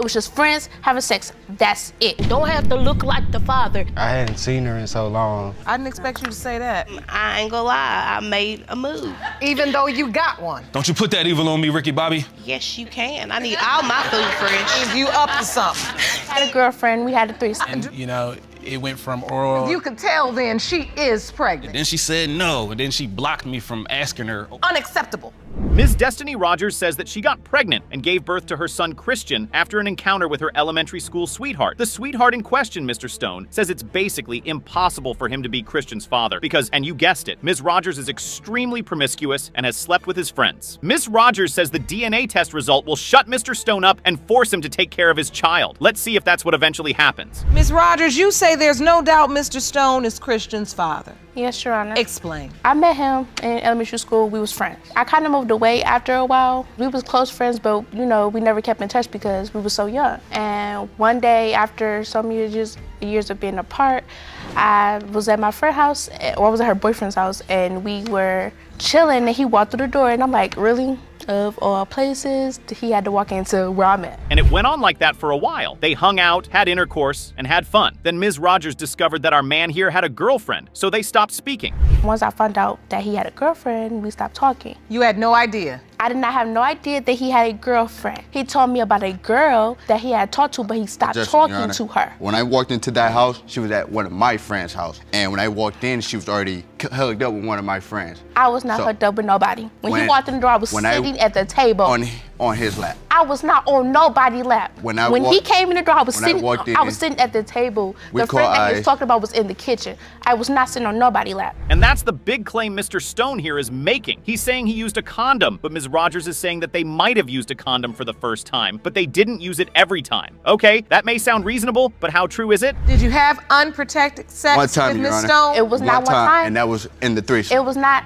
was just friends having sex. That's it. Don't have to look like the father. I hadn't seen her in so long. I didn't expect you to say that. I ain't gonna lie, I made a move. Even though you got one. Don't you put that evil on me, Ricky Bobby. Yes, you can. I need all my food fresh. You up to something. I had a girlfriend, we had a threesome. And, you know, it went from oral. You could tell then she is pregnant. Then she said no, and then she blocked me from asking her. Unacceptable. Ms. Destiny Rogers says that she got pregnant and gave birth to her son Christian after an encounter with her elementary school sweetheart. The sweetheart in question, Mr. Stone, says it's basically impossible for him to be Christian's father because, and you guessed it, Ms. Rogers is extremely promiscuous and has slept with his friends. Ms. Rogers says the DNA test result will shut Mr. Stone up and force him to take care of his child. Let's see if that's what eventually happens. Ms. Rogers, you say there's no doubt Mr. Stone is Christian's father. Yes, Your Honor. Explain. I met him in elementary school. We was friends. I kind of moved away after a while. We was close friends, but you know, we never kept in touch because we were so young. And one day, after so many years of being apart, I was at my friend's house, or I was at her boyfriend's house, and we were chilling, and he walked through the door, and I'm like, really? Of all places, he had to walk into where I'm at. And it went on like that for a while. They hung out, had intercourse, and had fun. Then Ms. Rogers discovered that our man here had a girlfriend, so they stopped speaking. Once I found out that he had a girlfriend, we stopped talking. You had no idea. I did not have no idea that he had a girlfriend. He told me about a girl that he had talked to, but he stopped talking to her. When I walked into that house, she was at one of my friends' house. And when I walked in, she was already hugged up with one of my friends. I was not hooked up with nobody. When he walked in the door, I was sitting at the table. On his lap. I was not on nobody's lap. When he came in the door, I was sitting at the table. The friend that he was talking about was in the kitchen. I was not sitting on nobody's lap. And that's the big claim Mr. Stone here is making. He's saying he used a condom, but Ms. Rogers is saying that they might have used a condom for the first time, but they didn't use it every time. Okay, that may sound reasonable, but how true is it? Did you have unprotected sex with Ms. Stone? It was not one time. And that was in the threesome. It was not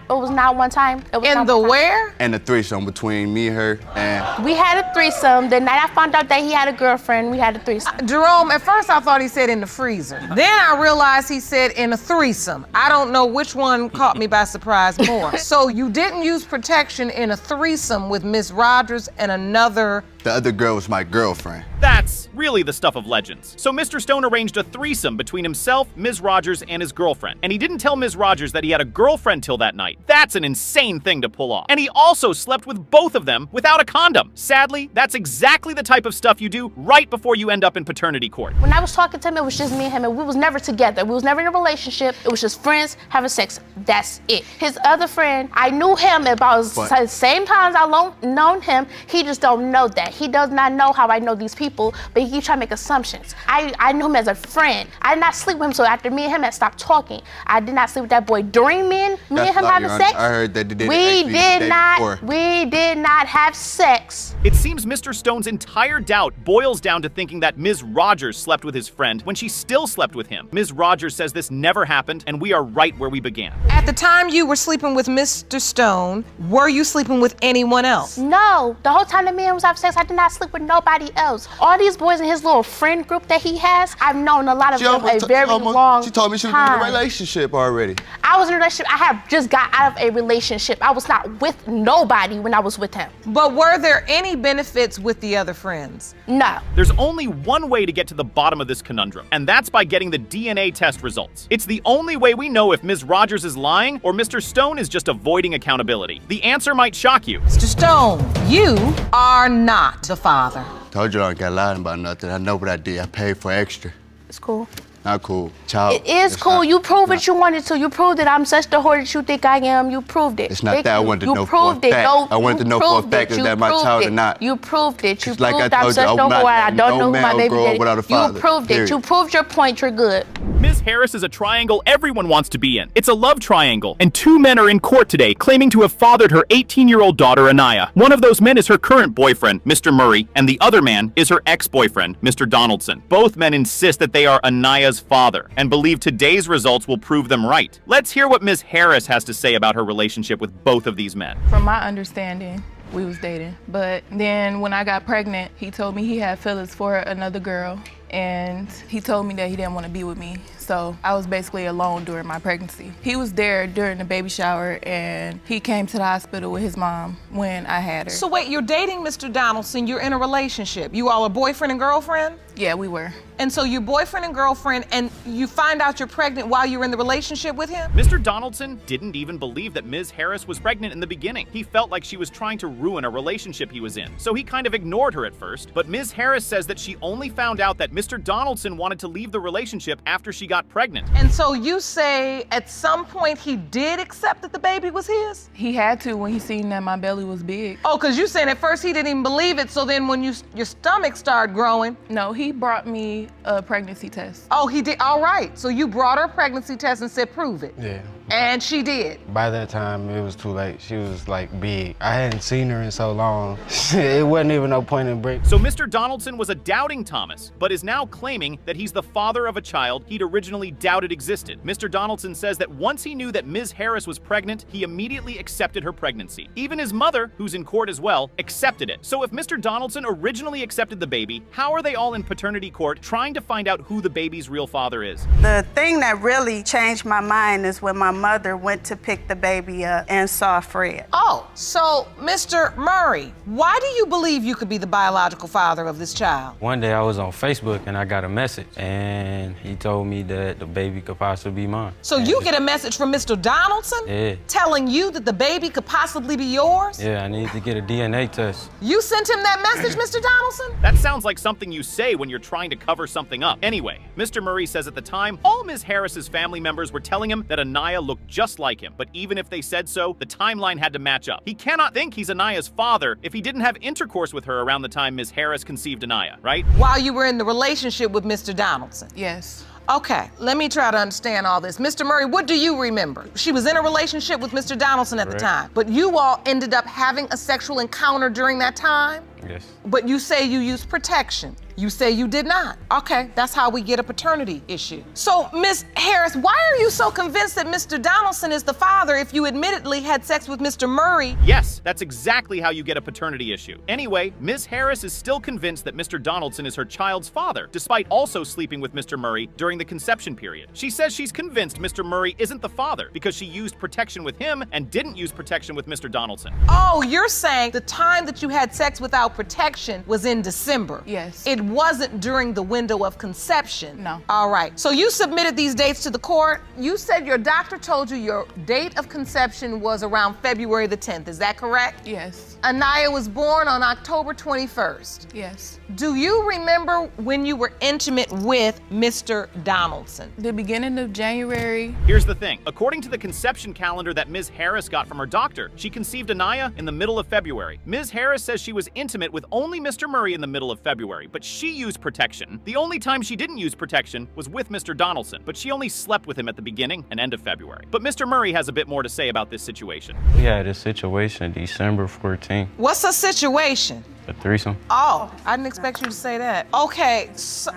one time. In the where? And the threesome between me, her, and... We had a threesome. The night I found out that he had a girlfriend, we had a threesome. Jerome, at first I thought he said in the freezer. Then I realized he said in a threesome. I don't know which one caught me by surprise more. So you didn't use protection in a threesome with Ms. Rogers and another... The other girl was my girlfriend. That's really the stuff of legends. So Mr. Stone arranged a threesome between himself, Ms. Rogers, and his girlfriend. And he didn't tell Ms. Rogers that he had a girlfriend till that night. That's an insane thing to pull off. And he also slept with both of them without a condom. Sadly, that's exactly the type of stuff you do right before you end up in paternity court. When I was talking to him, it was just me and him, and we was never together. We was never in a relationship. It was just friends having sex. That's it. His other friend, I knew him about the same times I known him. He just don't know that. He does not know how I know these people, but he keeps trying to make assumptions. I knew him as a friend. I did not sleep with him, so after me and him had stopped talking, I did not sleep with that boy during me and him having sex. I heard that they did We did not have sex. It seems Mr. Stone's entire doubt boils down to thinking that Ms. Rogers slept with his friend when she still slept with him. Ms. Rogers says this never happened, and we are right where we began. At the time you were sleeping with Mr. Stone, were you sleeping with anyone else? No. The whole time that me and him was having sex, I did not sleep with nobody else. All these boys in his little friend group that he has, I've known a lot of them a very long time. She told me she was in a relationship already. I was in a relationship. I have just got out of a relationship. I was not with nobody when I was with him. But were there any benefits with the other friends? No. There's only one way to get to the bottom of this conundrum, and that's by getting the DNA test results. It's the only way we know if Ms. Rogers is lying or Mr. Stone is just avoiding accountability. The answer might shock you. Mr. Stone, you are not the father. Told you I don't got lying about nothing. I know what I did. I paid for extra. It's cool. Not cool. Child. It is cool. You proved what you wanted to. You proved that I'm such the whore that you think I am. You proved it. It's not that. I wanted to know for a fact. I wanted to know for a fact is that my child or not. You proved it. You like proved I I'm told such you, the whore. I don't know who my baby daddy is. You proved it. You proved your point. You're good. Ms. Harris is a triangle everyone wants to be in. It's a love triangle, and two men are in court today claiming to have fathered her 18-year-old daughter, Anaya. One of those men is her current boyfriend, Mr. Murray, and the other man is her ex-boyfriend, Mr. Donaldson. Both men insist that they are Anaya's father and believe today's results will prove them right. Let's hear what Ms. Harris has to say about her relationship with both of these men. From my understanding, we was dating. But then when I got pregnant, he told me he had feelings for another girl. and he told me that he didn't want to be with me. So I was basically alone during my pregnancy. He was there during the baby shower, and he came to the hospital with his mom when I had her. So wait, you're dating Mr. Donaldson, you're in a relationship. You all are boyfriend and girlfriend? Yeah, we were. And so you're boyfriend and girlfriend, and you find out you're pregnant while you're in the relationship with him? Mr. Donaldson didn't even believe that Ms. Harris was pregnant in the beginning. He felt like she was trying to ruin a relationship he was in, so he kind of ignored her at first. But Ms. Harris says that she only found out that Mr. Donaldson wanted to leave the relationship after she got pregnant. And so you say at some point he did accept that the baby was his? He had to when he seen that my belly was big. Oh, because you saying at first he didn't even believe it, so then when your stomach started growing. No, he brought me a pregnancy test. Oh, he did, all right. So you brought her a pregnancy test and said, prove it. Yeah. And she did. By that time, it was too late. She was like big. I hadn't seen her in so long. It wasn't even no point in break. So Mr. Donaldson was a doubting Thomas, but is now claiming that he's the father of a child he'd originally doubted existed. Mr. Donaldson says that once he knew that Ms. Harris was pregnant, he immediately accepted her pregnancy. Even his mother, who's in court as well, accepted it. So if Mr. Donaldson originally accepted the baby, how are they all in paternity court trying to find out who the baby's real father is? The thing that really changed my mind is when my mother went to pick the baby up and saw Fred. Oh, so Mr. Murray, why do you believe you could be the biological father of this child? One day I was on Facebook and I got a message, and he told me that the baby could possibly be mine. So you get a message from Mr. Donaldson? Yeah. Telling you that the baby could possibly be yours? Yeah, I need to get a DNA test. You sent him that message, Mr. Donaldson? That sounds like something you say when you're trying to cover something up. Anyway, Mr. Murray says at the time, all Ms. Harris's family members were telling him that Anaya looked just like him, but even if they said so, the timeline had to match up. He cannot think he's Anaya's father if he didn't have intercourse with her around the time Ms. Harris conceived Anaya, right? While you were in the relationship with Mr. Donaldson? Yes. Okay, let me try to understand all this. Mr. Murray, what do you remember? She was in a relationship with Mr. Donaldson at the time, but you all ended up having a sexual encounter during that time? Yes. But you say you used protection. You say you did not. Okay, that's how we get a paternity issue. So, Ms. Harris, why are you so convinced that Mr. Donaldson is the father if you admittedly had sex with Mr. Murray? Yes, that's exactly how you get a paternity issue. Anyway, Ms. Harris is still convinced that Mr. Donaldson is her child's father, despite also sleeping with Mr. Murray during the conception period. She says she's convinced Mr. Murray isn't the father because she used protection with him and didn't use protection with Mr. Donaldson. Oh, you're saying the time that you had sex without protection was in December? Yes. It wasn't during the window of conception? No. All right. So you submitted these dates to the court. You said your doctor told you your date of conception was around February the 10th. Is that correct? Yes. Anaya was born on October 21st. Yes. Do you remember when you were intimate with Mr. Donaldson? The beginning of January. Here's the thing. According to the conception calendar that Ms. Harris got from her doctor, she conceived Anaya in the middle of February. Ms. Harris says she was intimate with only Mr. Murray in the middle of February, but she used protection. The only time she didn't use protection was with Mr. Donaldson, but she only slept with him at the beginning and end of February. But Mr. Murray has a bit more to say about this situation. We had a situation December 14th, What's the situation? a threesome. Oh, I didn't expect you to say that. Okay, so,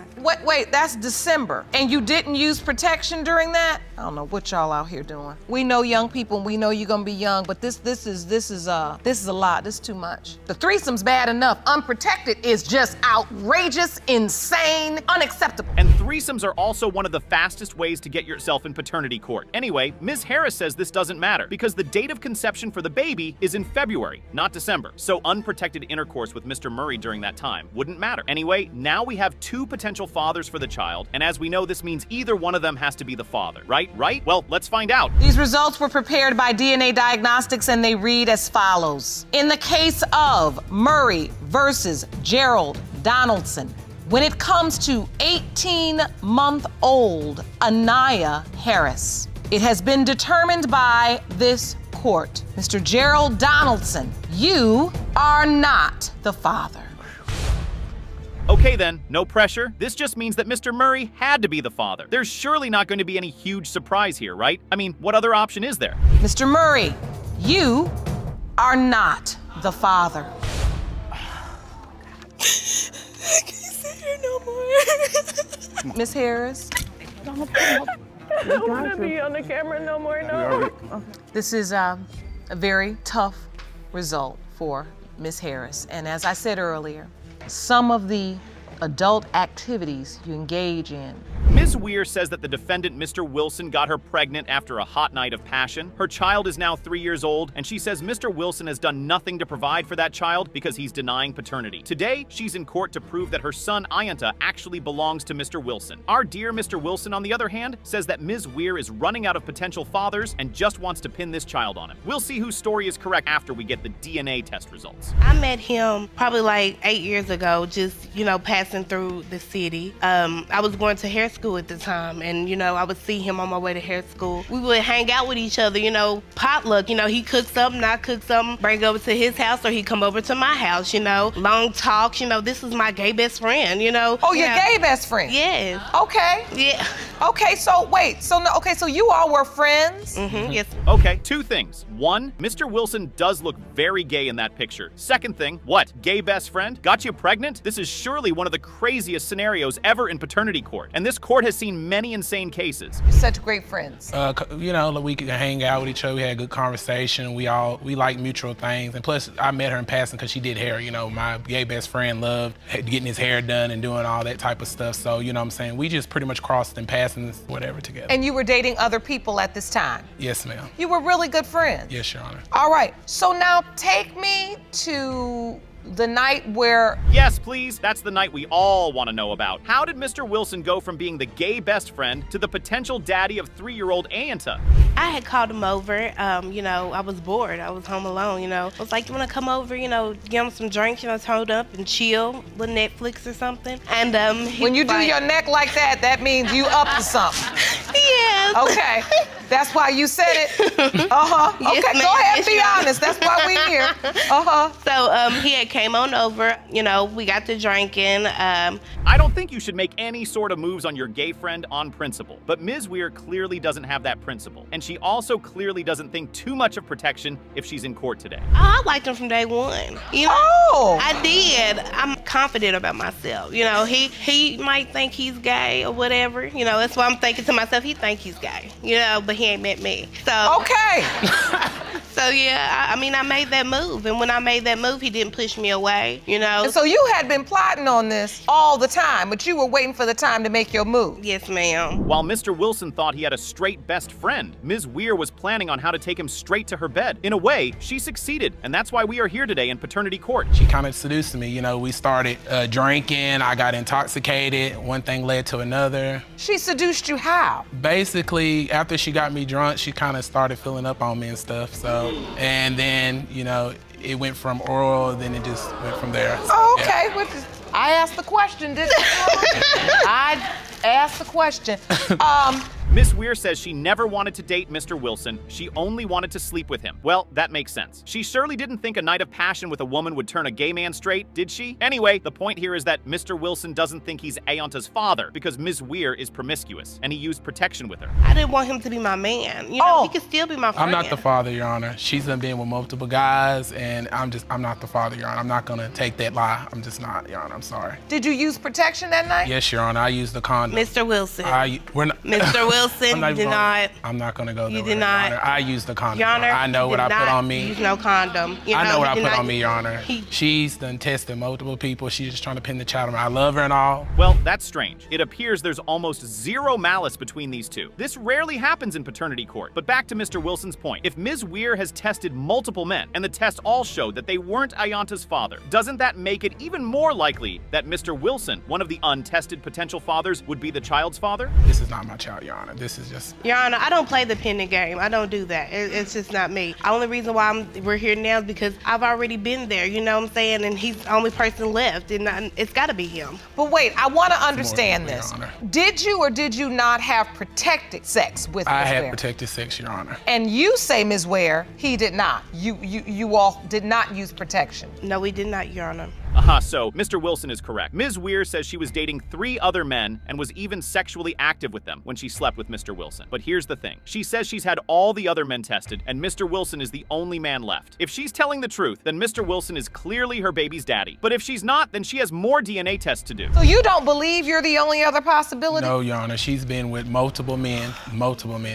wait, that's December. And you didn't use protection during that? I don't know what y'all out here doing. We know young people, and we know you're gonna be young, but this is a lot. This is too much. The threesome's bad enough. Unprotected is just outrageous, insane, unacceptable. And threesomes are also one of the fastest ways to get yourself in paternity court. Anyway, Ms. Harris says this doesn't matter because the date of conception for the baby is in February, not December. So unprotected intercourse with Mr. Murray during that time wouldn't matter. Anyway, now we have two potential fathers for the child, and as we know, this means either one of them has to be the father, right? Well, let's find out. These results were prepared by DNA Diagnostics, and they read as follows. In the case of Murray versus Gerald Donaldson, when it comes to 18-month-old Anaya Harris, it has been determined by this court. Mr. Gerald Donaldson, you are not the father. Okay then, no pressure. This just means that Mr. Murray had to be the father. There's surely not going to be any huge surprise here, right? I mean, what other option is there? Mr. Murray, you are not the father. I can't sit here no more. Miss Harris? I don't want to be on the camera no more, no. This is a very tough result for Miss Harris. And as I said earlier, some of the adult activities you engage in. Ms. Weir says that the defendant, Mr. Wilson, got her pregnant after a hot night of passion. Her child is now 3 years old, and she says Mr. Wilson has done nothing to provide for that child because he's denying paternity. Today, she's in court to prove that her son, Ayanta, actually belongs to Mr. Wilson. Our dear Mr. Wilson, on the other hand, says that Ms. Weir is running out of potential fathers and just wants to pin this child on him. We'll see whose story is correct after we get the DNA test results. I met him probably like 8 years ago, just, passing through the city. I was going to hair school at the time, and, I would see him on my way to hair school. We would hang out with each other, potluck. He cooked something, I cooked something, bring it over to his house, or he'd come over to my house, long talks. This is my gay best friend, Oh, your gay best friend? Yes. Okay. Yeah. Okay, so wait, so you all were friends? Mm-hmm, yes. Okay, two things. One, Mr. Wilson does look very gay in that picture. Second thing, what? Gay best friend? Got you pregnant? This is surely one of the craziest scenarios ever in paternity court, and this court has seen many insane cases. You're such great friends. We could hang out with each other. We had a good conversation. We like mutual things. And plus, I met her in passing because she did hair. My gay best friend loved getting his hair done and doing all that type of stuff. So, we just pretty much crossed in passing, whatever, together. And you were dating other people at this time? Yes, ma'am. You were really good friends? Yes, Your Honor. All right, so now take me to the night where... Yes, please. That's the night we all want to know about. How did Mr. Wilson go from being the gay best friend to the potential daddy of 3-year-old Ayanta? I had called him over. I was bored. I was home alone, I was like, you want to come over, get him some drinks, hold up and chill with Netflix or something. And when you do your neck like that, that means you up to something. Yes. Okay. That's why you said it. Uh-huh. Yes, okay, go ahead and be honest. That's why we're here. Uh-huh. So he had came on over, we got to drinking. I don't think you should make any sort of moves on your gay friend on principle, but Ms. Weir clearly doesn't have that principle, and she also clearly doesn't think too much of protection if she's in court today. Oh, I liked him from day one. Oh! I did. I'm confident about myself. He might think he's gay or whatever. That's why I'm thinking to myself, he think he's gay. But he ain't met me. So okay. So yeah, I made that move, and when I made that move, he didn't push me away. And so you had been plotting on this all the time, but you were waiting for the time to make your move. Yes, ma'am. While Mr. Wilson thought he had a straight best friend, Ms. Weir was planning on how to take him straight to her bed. In a way, she succeeded, and that's why we are here today in paternity court. She kind of seduced me. We started drinking. I got intoxicated. One thing led to another. She seduced you how? Basically, after she got me drunk, she kind of started filling up on me and stuff. So, and then, it went from oral, then it just went from there. So, oh, okay. Yeah. I asked the question, didn't I? I asked the question. Miss Weir says she never wanted to date Mr. Wilson. She only wanted to sleep with him. Well, that makes sense. She surely didn't think a night of passion with a woman would turn a gay man straight, did she? Anyway, the point here is that Mr. Wilson doesn't think he's Ayanta's father because Ms. Weir is promiscuous, and he used protection with her. I didn't want him to be my man. He could still be my friend. I'm not the father, Your Honor. She's been with multiple guys, and I'm not the father, Your Honor. I'm not gonna take that lie. I'm just not, Your Honor. I'm sorry. Did you use protection that night? Yes, Your Honor. I used the condom. Mr. Wilson. Mr. Wilson, you did not. I'm not gonna go there. You did not. Your Honor. I used the condom. Your Honor, I know what I put on me. Use no condom. I know what I put on me, Your Honor. She's done tested multiple people. She's just trying to pin the child on me. I love her and all. Well, that's strange. It appears there's almost zero malice between these two. This rarely happens in paternity court. But back to Mr. Wilson's point. If Ms. Weir has tested multiple men, and the tests all showed that they weren't Ayanta's father, doesn't that make it even more likely that Mr. Wilson, one of the untested potential fathers, would be the child's father? This is not my child, Your Honor. This is just... Your Honor, I don't play the pending game. I don't do that. It's just not me. The only reason why we're here now is because I've already been there, you know what I'm saying? And he's the only person left, and it's gotta be him. But wait, I wanna understand this. Did you or did you not have protected sex with Ms. Weir? I had protected sex, Your Honor. And you say, Ms. Weir, he did not. You all did not use protection. No, we did not, Your Honor. So Mr. Wilson is correct. Ms. Weir says she was dating 3 other men and was even sexually active with them when she slept with Mr. Wilson. But here's the thing. She says she's had all the other men tested and Mr. Wilson is the only man left. If she's telling the truth, then Mr. Wilson is clearly her baby's daddy. But if she's not, then she has more DNA tests to do. So you don't believe you're the only other possibility? No, Your Honor. She's been with multiple men,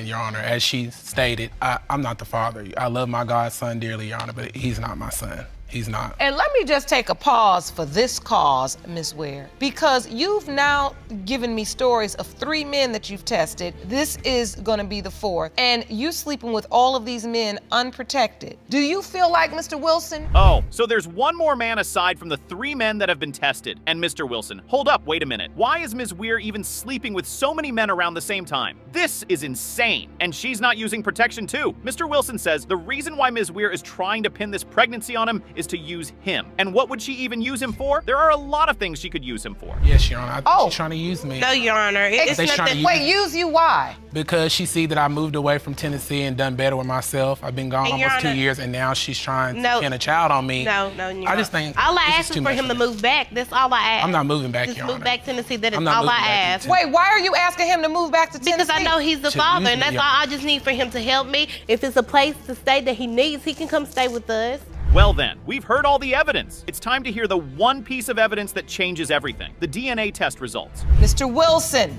Your Honor. As she stated, I'm not the father. I love my godson dearly, Your Honor, but he's not my son. He's not. And let me just take a pause for this cause, Ms. Weir, because you've now given me stories of 3 men that you've tested. This is gonna be the 4th, and you sleeping with all of these men unprotected. Do you feel like, Mr. Wilson? Oh, so there's one more man aside from the 3 men that have been tested. And Mr. Wilson, hold up, wait a minute. Why is Ms. Weir even sleeping with so many men around the same time? This is insane. And she's not using protection too. Mr. Wilson says the reason why Ms. Weir is trying to pin this pregnancy on him is to use him. And what would she even use him for? There are a lot of things she could use him for. Yes, Your Honor. I think she's trying to use me. No, Your Honor. It's nothing. Wait, use you why? Because she see that I moved away from Tennessee and done better with myself. I've been gone And Your almost 2 Honor, years, and now she's trying to pin a child on me. No, I just think all I this asked is is too for much him to me. move back. That's all I asked. I'm not moving back, Just Your move Honor. back to Tennessee. That is I'm not all I moving back to asked. Wait, why are you asking him to move back to Tennessee? Because I know he's the To father, use and me, that's yeah. all I just need for him to help me. If it's a place to stay that he needs, he can come stay with us. Well then, we've heard all the evidence. It's time to hear the one piece of evidence that changes everything. The DNA test results. Mr. Wilson,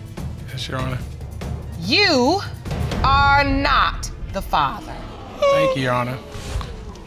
Yes, Your Honor. you are not the father. Thank you, Your Honor.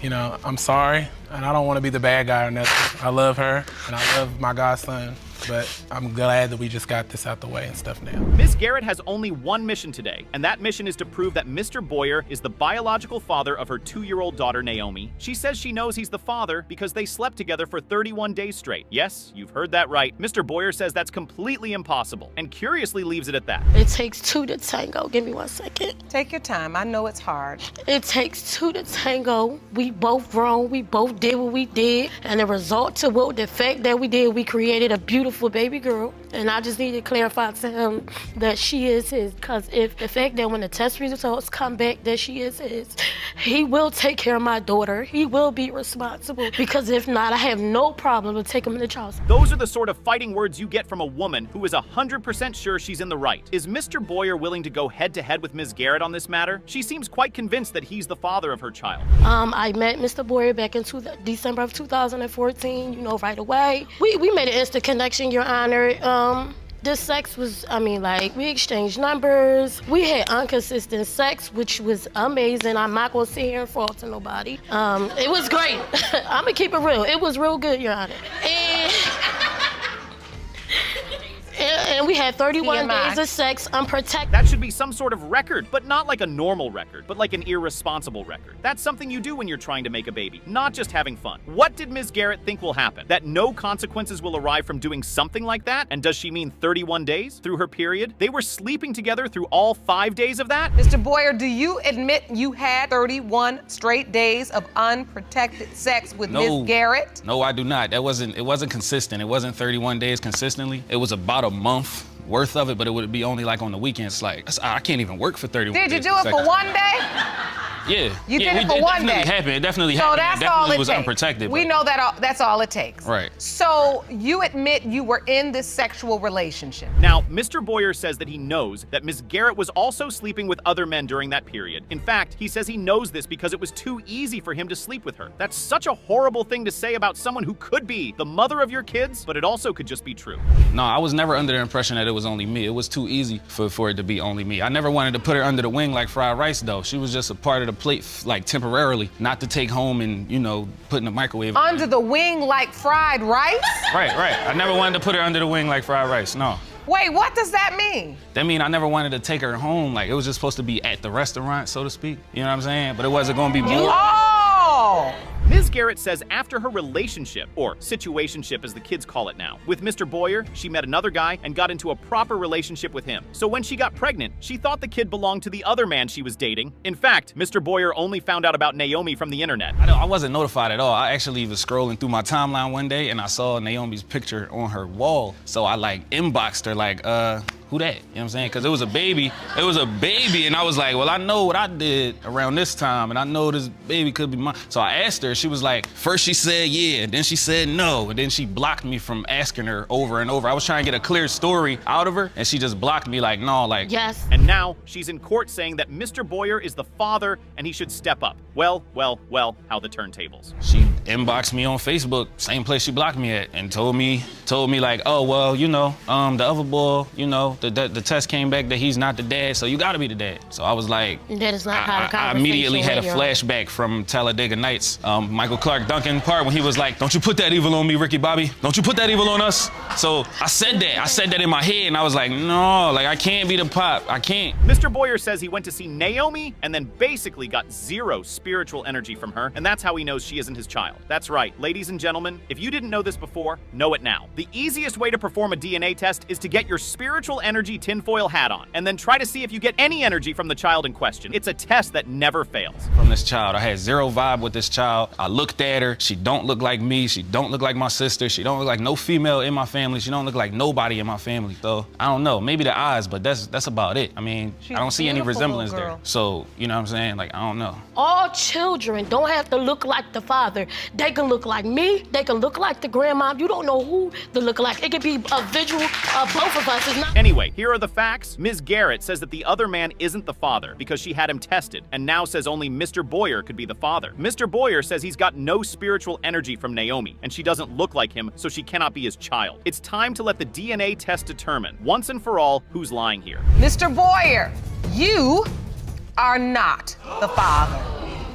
You know, I'm sorry, and I don't want to be the bad guy or nothing. I love her, and I love my godson, but I'm glad that we just got this out the way and stuff now. Ms. Garrett has only one mission today, and that mission is to prove that Mr. Boyer is the biological father of her 2-year-old daughter, Naomi. She says she knows he's the father because they slept together for 31 days straight. Yes, you've heard that right. Mr. Boyer says that's completely impossible, and curiously leaves it at that. It takes 2 to tango. Give me 1 second. Take your time. I know it's hard. It takes 2 to tango. We both grown. We both did what we did. And the result to what the fact that we did, we created a beautiful baby girl. And I just need to clarify to him that she is his. Because if the fact that when the test results come back that she is his, he will take care of my daughter. He will be responsible. Because if not, I have no problem with taking him to child support. Those are the sort of fighting words you get from a woman who is 100% sure she's in the right. Is Mr. Boyer willing to go head-to-head with Ms. Garrett on this matter? She seems quite convinced that he's the father of her child. I met Mr. Boyer back in December of 2014, you know, right away. We made an instant connection, Your Honor. The sex was, we exchanged numbers. We had inconsistent sex, which was amazing. I'm not gonna sit here and fault to nobody. It was great. I'm gonna keep it real. It was real good, Your Honor. And we had 31 days of sex unprotected. That should be some sort of record, but not like a normal record, but like an irresponsible record. That's something you do when you're trying to make a baby, not just having fun. What did Ms. Garrett think will happen? That no consequences will arrive from doing something like that? And does she mean 31 days through her period? They were sleeping together through all 5 days of that? Mr. Boyer, do you admit you had 31 straight days of unprotected sex with Ms. Garrett? No, I do not. It wasn't consistent. It wasn't 31 days consistently. It was about a month worth of it, but it would be only like on the weekends. Like, I can't even work for 31 days. Did you do it for 1 day? Yeah. You did it for 1 day? It definitely So happened. that's It all definitely it was takes. unprotected. We know that that's all it takes. Right. So you admit you were in this sexual relationship. Now, Mr. Boyer says that he knows that Ms. Garrett was also sleeping with other men during that period. In fact, he says he knows this because it was too easy for him to sleep with her. That's such a horrible thing to say about someone who could be the mother of your kids, but it also could just be true. No, I was never under the impression that it was only me. It was too easy for it to be only me. I never wanted to put her under the wing like fried rice, though. She was just a part of the plate, like temporarily, not to take home and, put in the microwave. Under the wing like fried rice? Right. I never wanted to put her under the wing like fried rice, no. Wait, what does that mean? That mean I never wanted to take her home. Like, it was just supposed to be at the restaurant, so to speak. You know what I'm saying? But it wasn't gonna be more. Oh! Ms. Garrett says after her relationship, or situationship as the kids call it now, with Mr. Boyer, she met another guy and got into a proper relationship with him. So when she got pregnant, she thought the kid belonged to the other man she was dating. In fact, Mr. Boyer only found out about Naomi from the internet. I wasn't notified at all. I actually was scrolling through my timeline one day and I saw Naomi's picture on her wall. So I inboxed her who that? You know what I'm saying? Because it was a baby. It was a baby, and I was like, well, I know what I did around this time, and I know this baby could be mine. So I asked her, she was like, first she said yeah, then she said no, and then she blocked me from asking her over and over. I was trying to get a clear story out of her, and she just blocked me Yes. And now she's in court saying that Mr. Boyer is the father and he should step up. Well, how the turntables. She inboxed me on Facebook, same place she blocked me at, and told me like, oh, well, you know, the other boy, you know, the test came back that he's not the dad, so you gotta be the dad. So I was like, that is not how the I conversation immediately had a went, flashback from Talladega Nights, Michael Clark Duncan part when he was like, don't you put that evil on me, Ricky Bobby. Don't you put that evil on us. So I said that in my head, and I was like, no, like I can't be the pop, I can't. Mr. Boyer says he went to see Naomi and then basically got zero spiritual energy from her, and that's how he knows she isn't his child. That's right, ladies and gentlemen, if you didn't know this before, know it now. The easiest way to perform a DNA test is to get your spiritual energy tinfoil hat on, and then try to see if you get any energy from the child in question. It's a test that never fails. From this child, I had zero vibe with this child. I looked at her, she don't look like me, she don't look like my sister, she don't look like no female in my family, she don't look like nobody in my family. So I don't know, maybe the eyes, but that's about it. I mean, I don't see any resemblance there. So, you know what I'm saying? Like, I don't know. All children don't have to look like the father. They can look like me, they can look like the grandma. You don't know who to look like. It could be a visual of both of us. It's not. Anyway, here are the facts. Ms. Garrett says that the other man isn't the father because she had him tested, and now says only Mr. Boyer could be the father. Mr. Boyer says he's got no spiritual energy from Naomi, and she doesn't look like him, so she cannot be his child. It's time to let the DNA test determine, once and for all, who's lying here. Mr. Boyer, you are not the father.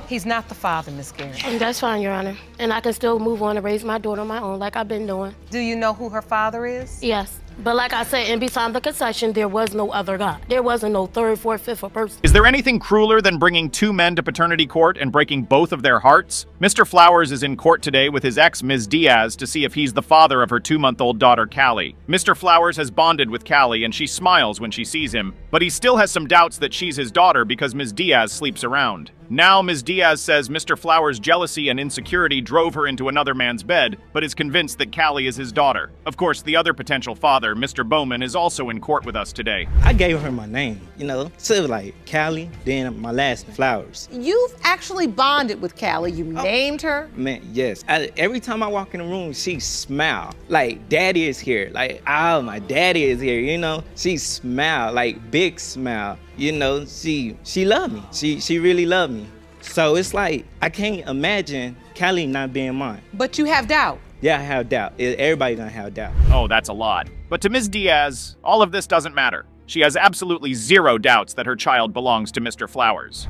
He's not the father, Miss Garrett. And that's fine, Your Honor. And I can still move on and raise my daughter on my own like I've been doing. Do you know who her father is? Yes. But like I said, in beside the concession, there was no other God. There wasn't no third, fourth, fifth person. Is there anything crueler than bringing two men to paternity court and breaking both of their hearts? Mr. Flowers is in court today with his ex, Ms. Diaz, to see if he's the father of her 2-month-old daughter, Callie. Mr. Flowers has bonded with Callie, and she smiles when she sees him, but he still has some doubts that she's his daughter because Ms. Diaz sleeps around. Now, Ms. Diaz says Mr. Flowers' jealousy and insecurity drove her into another man's bed, but is convinced that Callie is his daughter. Of course, the other potential father, Mr. Bowman, is also in court with us today. I gave her my name, you know, so like Callie, then my last name, Flowers. You've actually bonded with Callie. You named her? Man, yes. Every time I walk in the room, she smile. Like, daddy is here. Like, oh, my daddy is here, you know? She smile, like, big smile. You know, she loved me. She really loved me. So it's like, I can't imagine Callie not being mine. But you have doubt. Yeah, I have doubt. Everybody gonna have doubt. Oh, that's a lot. But to Ms. Diaz, all of this doesn't matter. She has absolutely zero doubts that her child belongs to Mr. Flowers.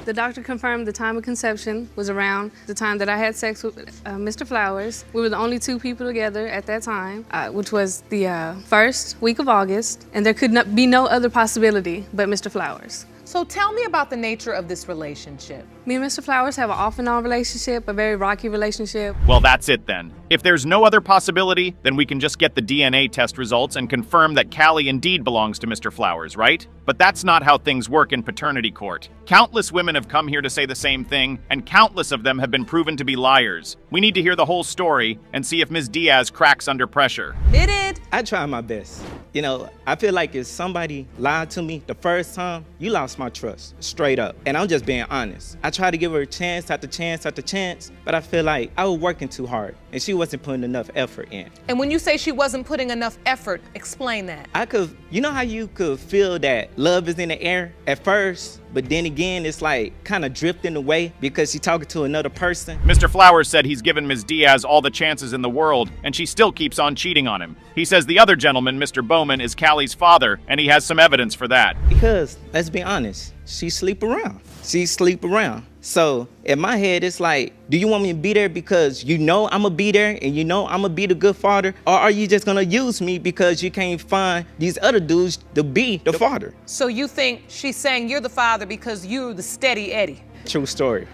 The doctor confirmed the time of conception was around the time that I had sex with Mr. Flowers. We were the only two people together at that time, which was the first week of August, and there could be no other possibility but Mr. Flowers. So tell me about the nature of this relationship. Me and Mr. Flowers have an off and on relationship, a very rocky relationship. Well, that's it then. If there's no other possibility, then we can just get the DNA test results and confirm that Callie indeed belongs to Mr. Flowers, right? But that's not how things work in paternity court. Countless women have come here to say the same thing, and countless of them have been proven to be liars. We need to hear the whole story and see if Ms. Diaz cracks under pressure. Admitted. I try my best. You know, I feel like if somebody lied to me the first time, you lost my trust, straight up. And I'm just being honest. I tried to give her a chance after chance after chance, but I feel like I was working too hard, and she wasn't putting enough effort in. And when you say she wasn't putting enough effort, explain that. You know how you could feel that love is in the air at first, but then again, it's like kind of drifting away because she's talking to another person? Mr. Flowers said he's given Ms. Diaz all the chances in the world, and she still keeps on cheating on him. He says the other gentleman, Mr. Bowman, is Callie's father, and he has some evidence for that. Because, let's be honest, she sleep around. She sleep around. So in my head, it's like, do you want me to be there because you know I'm gonna be there and you know I'm gonna be the good father? Or are you just gonna use me because you can't find these other dudes to be the father? So you think she's saying you're the father because you're the steady Eddie? True story.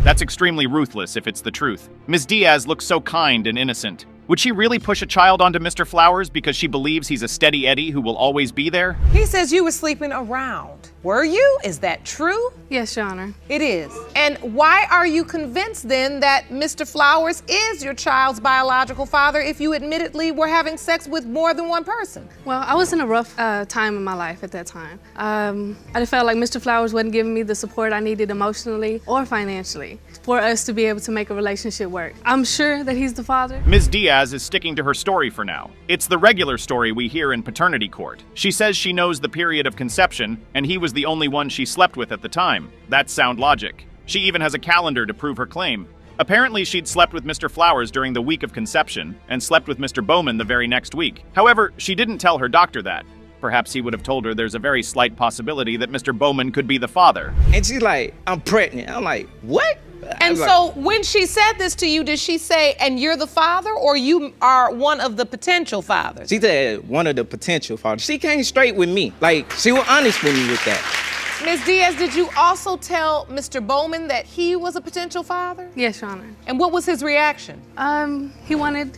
That's extremely ruthless if it's the truth. Ms. Diaz looks so kind and innocent. Would she really push a child onto Mr. Flowers because she believes he's a steady Eddie who will always be there? He says you were sleeping around. Were you? Is that true? Yes, Your Honor. It is. And why are you convinced then that Mr. Flowers is your child's biological father if you admittedly were having sex with more than one person? Well, I was in a rough time in my life at that time. I felt like Mr. Flowers wasn't giving me the support I needed emotionally or financially for us to be able to make a relationship work. I'm sure that he's the father. Ms. Diaz is sticking to her story for now. It's the regular story we hear in paternity court. She says she knows the period of conception, and he was the only one she slept with at the time. That's sound logic. She even has a calendar to prove her claim. Apparently, she'd slept with Mr. Flowers during the week of conception and slept with Mr. Bowman the very next week. However, she didn't tell her doctor that. Perhaps he would have told her there's a very slight possibility that Mr. Bowman could be the father. And she's like, I'm pregnant. I'm like, what? And so when she said this to you, did she say, and you're the father, or you are one of the potential fathers? She said one of the potential fathers. She came straight with me. Like, she was honest with me with that. Ms. Diaz, did you also tell Mr. Bowman that he was a potential father? Yes, Your Honor. And what was his reaction?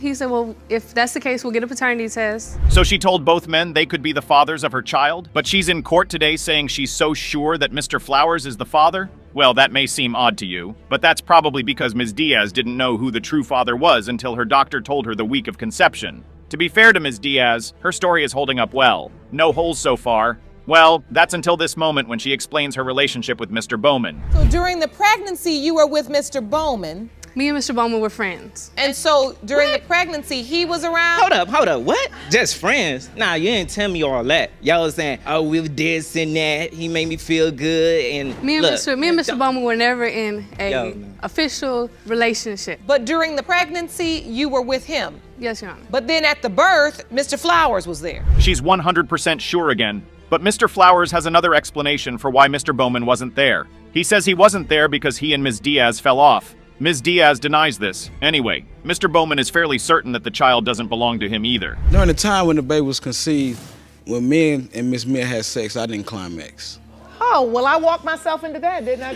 He said, well, if that's the case, we'll get a paternity test. So she told both men they could be the fathers of her child, but she's in court today saying she's so sure that Mr. Flowers is the father? Well, that may seem odd to you, but that's probably because Ms. Diaz didn't know who the true father was until her doctor told her the week of conception. To be fair to Ms. Diaz, her story is holding up well. No holes so far. Well, that's until this moment when she explains her relationship with Mr. Bowman. So during the pregnancy, you were with Mr. Bowman. Me and Mr. Bowman were friends. And so during the pregnancy, he was around? Hold up, what? Just friends? Nah, you didn't tell me all that. Y'all was saying, oh, we were this and that. He made me feel good, and Me and Mr. Bowman were never in a official relationship. But during the pregnancy, you were with him? Yes, Your Honor. But then at the birth, Mr. Flowers was there. She's 100% sure again. But Mr. Flowers has another explanation for why Mr. Bowman wasn't there. He says he wasn't there because he and Ms. Diaz fell off. Ms. Diaz denies this. Anyway, Mr. Bowman is fairly certain that the child doesn't belong to him either. During the time when the baby was conceived, when me and Miss Mia had sex, I didn't climax. Oh, well, I walked myself into that, didn't I,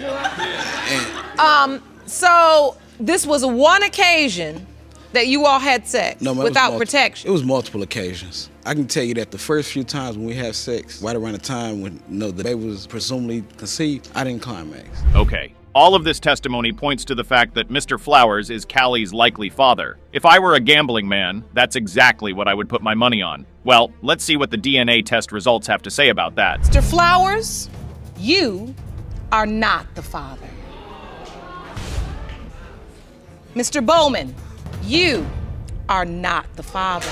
Joel? So this was one occasion that you all had sex without protection? It was multiple occasions. I can tell you that the first few times when we had sex, right around the time when the baby was presumably conceived, I didn't climax. Okay. All of this testimony points to the fact that Mr. Flowers is Callie's likely father. If I were a gambling man, that's exactly what I would put my money on. Well, let's see what the DNA test results have to say about that. Mr. Flowers, you are not the father. Mr. Bowman, you are not the father.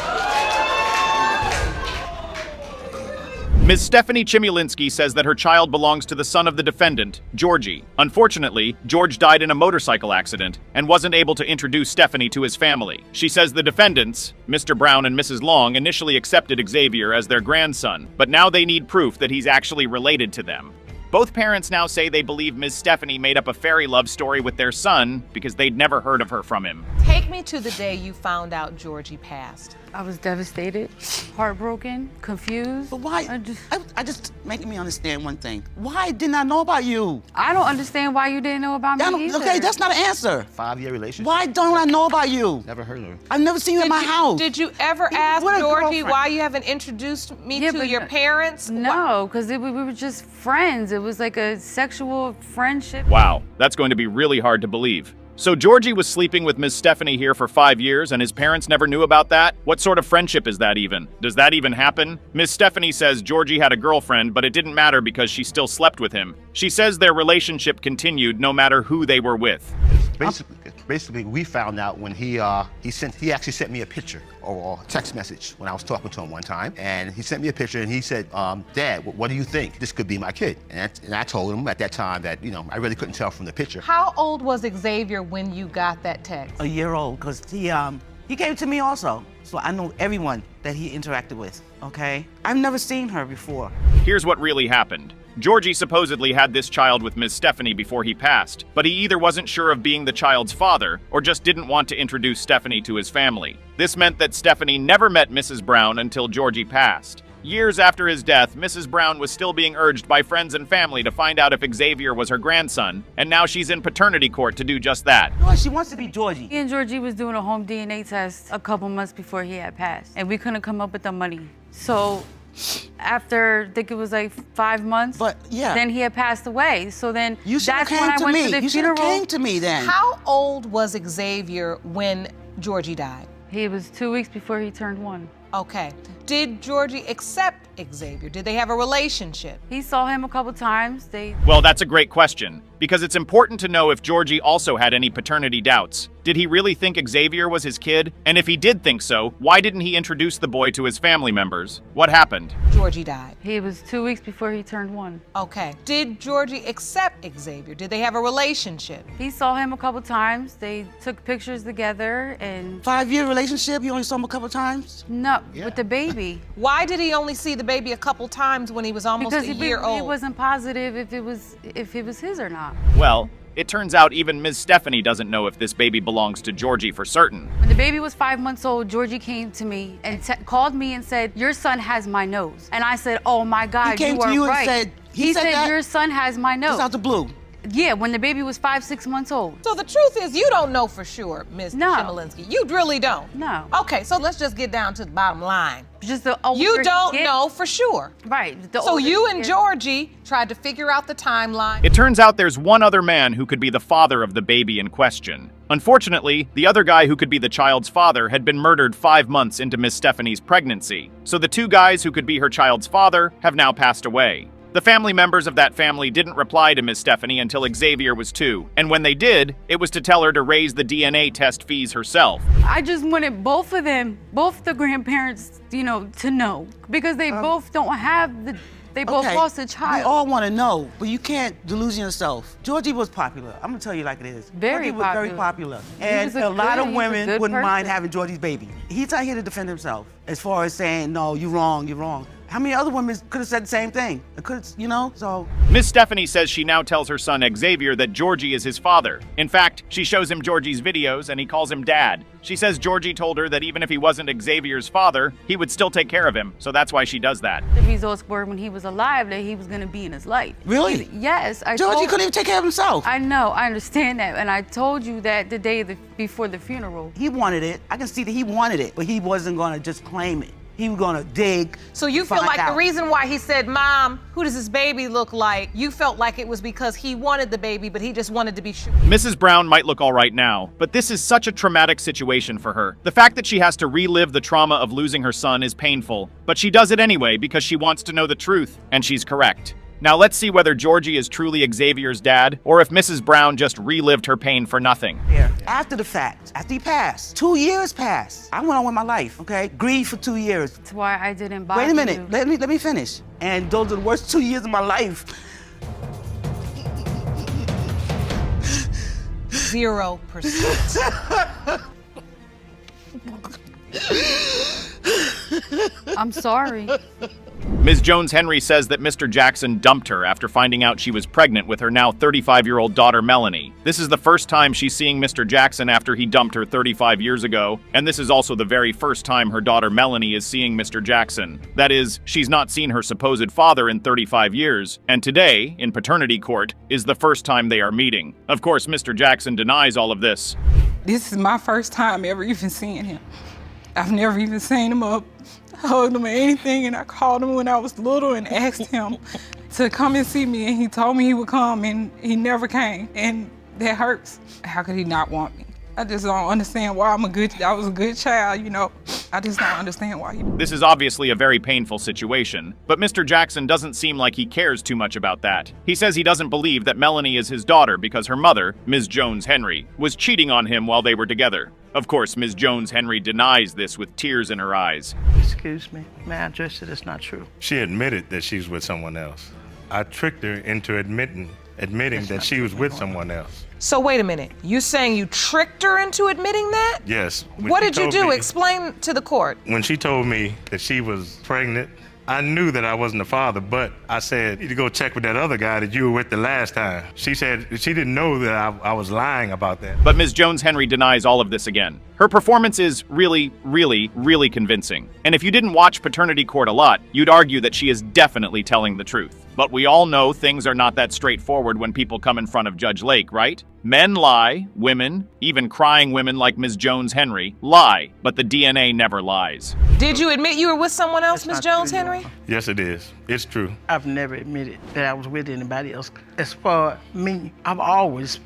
Ms. Stephanie Chiminski says that her child belongs to the son of the defendant, Georgie. Unfortunately, George died in a motorcycle accident and wasn't able to introduce Stephanie to his family. She says the defendants, Mr. Brown and Mrs. Long, initially accepted Xavier as their grandson, but now they need proof that he's actually related to them. Both parents now say they believe Ms. Stephanie made up a fairy love story with their son because they'd never heard of her from him. Take me to the day you found out Georgie passed. I was devastated, heartbroken, confused. But why? I just making me understand one thing. Why didn't I know about you? I don't understand why you didn't know about me either. Okay, that's not an answer. 5-year relationship. Why don't I know about you? Never heard of her. I've never seen you at my house. Did you ever ask Georgie why you haven't introduced me to your parents? No, because we were just friends. It was like a sexual friendship. Wow, that's going to be really hard to believe. So Georgie was sleeping with Ms. Stephanie here for 5 years and his parents never knew about that? What sort of friendship is that even? Does that even happen? Ms. Stephanie says Georgie had a girlfriend, but it didn't matter because she still slept with him. She says their relationship continued no matter who they were with. Basically, we found out when he actually sent me a picture or a text message when I was talking to him one time, and he sent me a picture and he said, "Dad, what do you think? This could be my kid." And I told him at that time that I really couldn't tell from the picture. How old was Xavier when you got that text? A year old, because he gave it to me also. So I know everyone that he interacted with, okay? I've never seen her before. Here's what really happened. Georgie supposedly had this child with Ms. Stephanie before he passed, but he either wasn't sure of being the child's father or just didn't want to introduce Stephanie to his family. This meant that Stephanie never met Mrs. Brown until Georgie passed. Years after his death, Mrs. Brown was still being urged by friends and family to find out if Xavier was her grandson, and now she's in paternity court to do just that. No, she wants to be Georgie. He and Georgie was doing a home DNA test a couple months before he had passed, and we couldn't come up with the money. So after, I think it was like 5 months, then he had passed away. So then that's when I went to the funeral. You should have came to me then. How old was Xavier when Georgie died? He was 2 weeks before he turned 1. Okay. Did Georgie accept Xavier? Did they have a relationship? He saw him a couple times. Well, that's a great question, because it's important to know if Georgie also had any paternity doubts. Did he really think Xavier was his kid? And if he did think so, why didn't he introduce the boy to his family members? What happened? Georgie died. He was 2 weeks before he turned 1. Okay. Did Georgie accept Xavier? Did they have a relationship? He saw him a couple times. They took pictures together and... 5-year relationship? You only saw him a couple times? No, with the baby. Why did he only see the baby a couple times when he was almost a year old? He wasn't positive if it was his or not. Well, it turns out even Ms. Stephanie doesn't know if this baby belongs to Georgie for certain. When the baby was 5 months old, Georgie came to me and called me and said, "Your son has my nose." And I said, "Oh my God, He came you to are you right." and said, he said that? "Your son has my nose." Just out the blue. Yeah, when the baby was 5-6 months old. So the truth is you don't know for sure, Ms. Chiminski. You really don't? No. Okay, so let's just get down to the bottom line. Just the you don't know for sure. Right. So you and Georgie tried to figure out the timeline. It turns out there's one other man who could be the father of the baby in question. Unfortunately, the other guy who could be the child's father had been murdered 5 months into Miss Stephanie's pregnancy. So the two guys who could be her child's father have now passed away. The family members of that family didn't reply to Miss Stephanie until Xavier was 2, and when they did, it was to tell her to raise the DNA test fees herself. I just wanted both of them, both the grandparents, to know, because they both don't have they both lost a child. We all want to know, but you can't delusion yourself. Georgie was popular. I'm gonna tell you like it is. Very Georgie was very popular. And a lot of women wouldn't mind having Georgie's baby. He's not here to defend himself as far as saying, no, you're wrong, you're wrong. How many other women could have said the same thing? It could, so. Miss Stephanie says she now tells her son Xavier that Georgie is his father. In fact, she shows him Georgie's videos and he calls him dad. She says Georgie told her that even if he wasn't Xavier's father, he would still take care of him, so that's why she does that. The results were when he was alive that he was gonna be in his life. Really? Yes. Georgie couldn't even take care of himself. I know, I understand that, and I told you that the day before the funeral. He wanted it. I can see that he wanted it, but he wasn't gonna just claim it. He was gonna dig. So you feel like the reason why he said, "Mom, who does this baby look like?" You felt like it was because he wanted the baby, but he just wanted to be sure. Mrs. Brown might look all right now, but this is such a traumatic situation for her. The fact that she has to relive the trauma of losing her son is painful, but she does it anyway because she wants to know the truth, and she's correct. Now let's see whether Georgie is truly Xavier's dad, or if Mrs. Brown just relived her pain for nothing. After the fact, after he passed, 2 years passed. I went on with my life, okay? Grieved for 2 years. That's why I didn't bother you. Wait a minute, let me finish. And those are the worst 2 years of my life. 0%. I'm sorry. Ms. Jones-Henry says that Mr. Jackson dumped her after finding out she was pregnant with her now 35-year-old daughter, Melanie. This is the first time she's seeing Mr. Jackson after he dumped her 35 years ago, and this is also the very first time her daughter, Melanie, is seeing Mr. Jackson. That is, she's not seen her supposed father in 35 years, and today, in paternity court, is the first time they are meeting. Of course, Mr. Jackson denies all of this. This is my first time ever even seeing him. I've never even seen him up, hugged him or anything, and I called him when I was little and asked him to come and see me, and he told me he would come, and he never came, and that hurts. How could he not want me? I just don't understand why I was a good child, I just don't understand why. This is obviously a very painful situation, but Mr. Jackson doesn't seem like he cares too much about that. He says he doesn't believe that Melanie is his daughter because her mother, Ms. Jones-Henry, was cheating on him while they were together. Of course, Ms. Jones-Henry denies this with tears in her eyes. Excuse me, may I address it? It's not true. She admitted that she's with someone else. I tricked her into admitting that she was with someone else. So wait a minute, you saying you tricked her into admitting that? Yes. What did you do? Explain to the court. When she told me that she was pregnant, I knew that I wasn't the father, but I said, you need to go check with that other guy that you were with the last time. She said she didn't know that I was lying about that. But Ms. Jones-Henry denies all of this again. Her performance is really, really, really convincing. And if you didn't watch Paternity Court a lot, you'd argue that she is definitely telling the truth. But we all know things are not that straightforward when people come in front of Judge Lake, right? Men lie, women, even crying women like Ms. Jones-Henry, lie, but the DNA never lies. Did you admit you were with someone else, Ms. Jones-Henry? Yes, it is. It's true. I've never admitted that I was with anybody else. As for me, I've always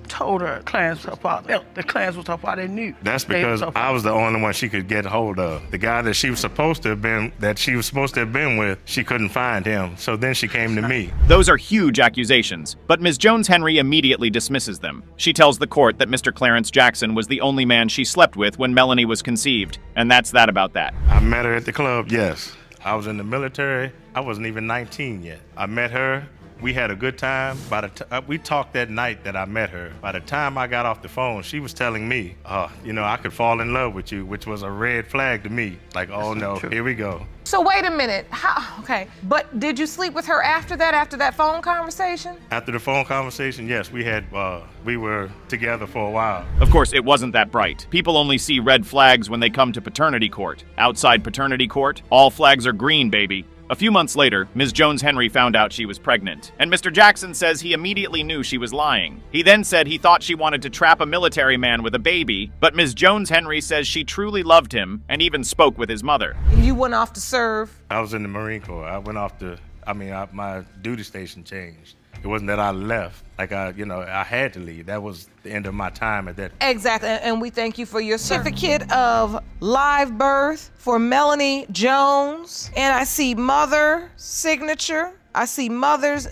told her Clarence was her father. The Clarence was her father, they knew. That's because I was the only one she could get hold of. The guy that she was supposed to have been with, she couldn't find him. So then she came to me. Those are huge accusations, but Ms. Jones-Henry immediately dismisses dismisses them. She tells the court that Mr. Clarence Jackson was the only man she slept with when Melanie was conceived, and that's that about that. I met her at the club, yes. I was in the military. I wasn't even 19 yet. I met her. We had a good time. We talked that night that I met her. By the time I got off the phone, she was telling me, I could fall in love with you, which was a red flag to me. Like, oh no, here we go. So wait a minute. Okay, but did you sleep with her after that phone conversation? After the phone conversation, yes, we were together for a while. Of course, it wasn't that bright. People only see red flags when they come to paternity court. Outside paternity court, all flags are green, baby. A few months later, Ms. Jones-Henry found out she was pregnant, and Mr. Jackson says he immediately knew she was lying. He then said he thought she wanted to trap a military man with a baby, but Ms. Jones-Henry says she truly loved him and even spoke with his mother. And you went off to serve? I was in the Marine Corps. I went off my duty station changed. It wasn't that I left. I had to leave. That was the end of my time at that. Exactly, and we thank you for your certificate of live birth for Melanie Jones. And I see mother signature. I see mother's.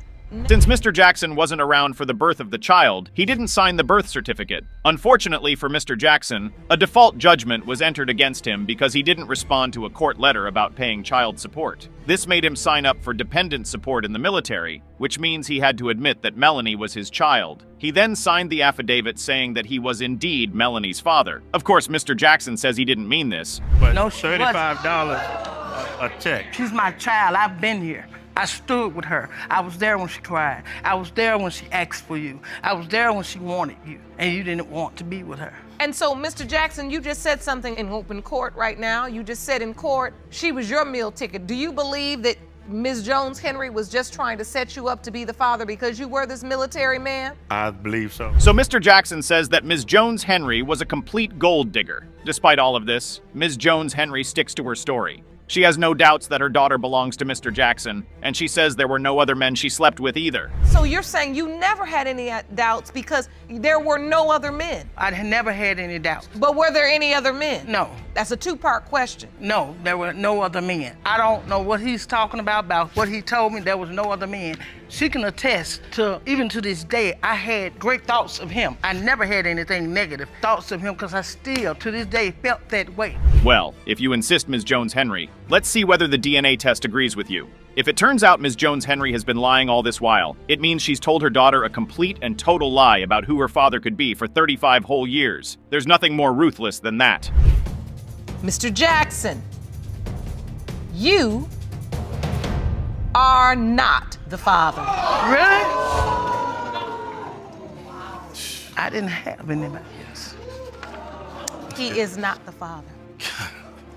Since Mr. Jackson wasn't around for the birth of the child, he didn't sign the birth certificate. Unfortunately for Mr. Jackson, a default judgment was entered against him because he didn't respond to a court letter about paying child support. This made him sign up for dependent support in the military, which means he had to admit that Melanie was his child. He then signed the affidavit saying that he was indeed Melanie's father. Of course, Mr. Jackson says he didn't mean this. But No, $35 a check. She's my child. I've been here. I stood with her. I was there when she cried. I was there when she asked for you. I was there when she wanted you, and you didn't want to be with her. And so, Mr. Jackson, you just said something in open court right now. You just said in court, she was your meal ticket. Do you believe that Ms. Jones-Henry was just trying to set you up to be the father because you were this military man? I believe so. So Mr. Jackson says that Ms. Jones-Henry was a complete gold digger. Despite all of this, Ms. Jones-Henry sticks to her story. She has no doubts that her daughter belongs to Mr. Jackson, and she says there were no other men she slept with either. So you're saying you never had any doubts because there were no other men? I never had any doubts. But were there any other men? No. That's a two-part question. No, there were no other men. I don't know what he's talking about what he told me. There was no other men. She can attest to, even to this day, I had great thoughts of him. I never had anything negative thoughts of him because I still, to this day, felt that way. Well, if you insist, Ms. Jones-Henry, let's see whether the DNA test agrees with you. If it turns out Ms. Jones-Henry has been lying all this while, it means she's told her daughter a complete and total lie about who her father could be for 35 whole years. There's nothing more ruthless than that. Mr. Jackson, you are not the father. Really? I didn't have anybody else. He is not the father.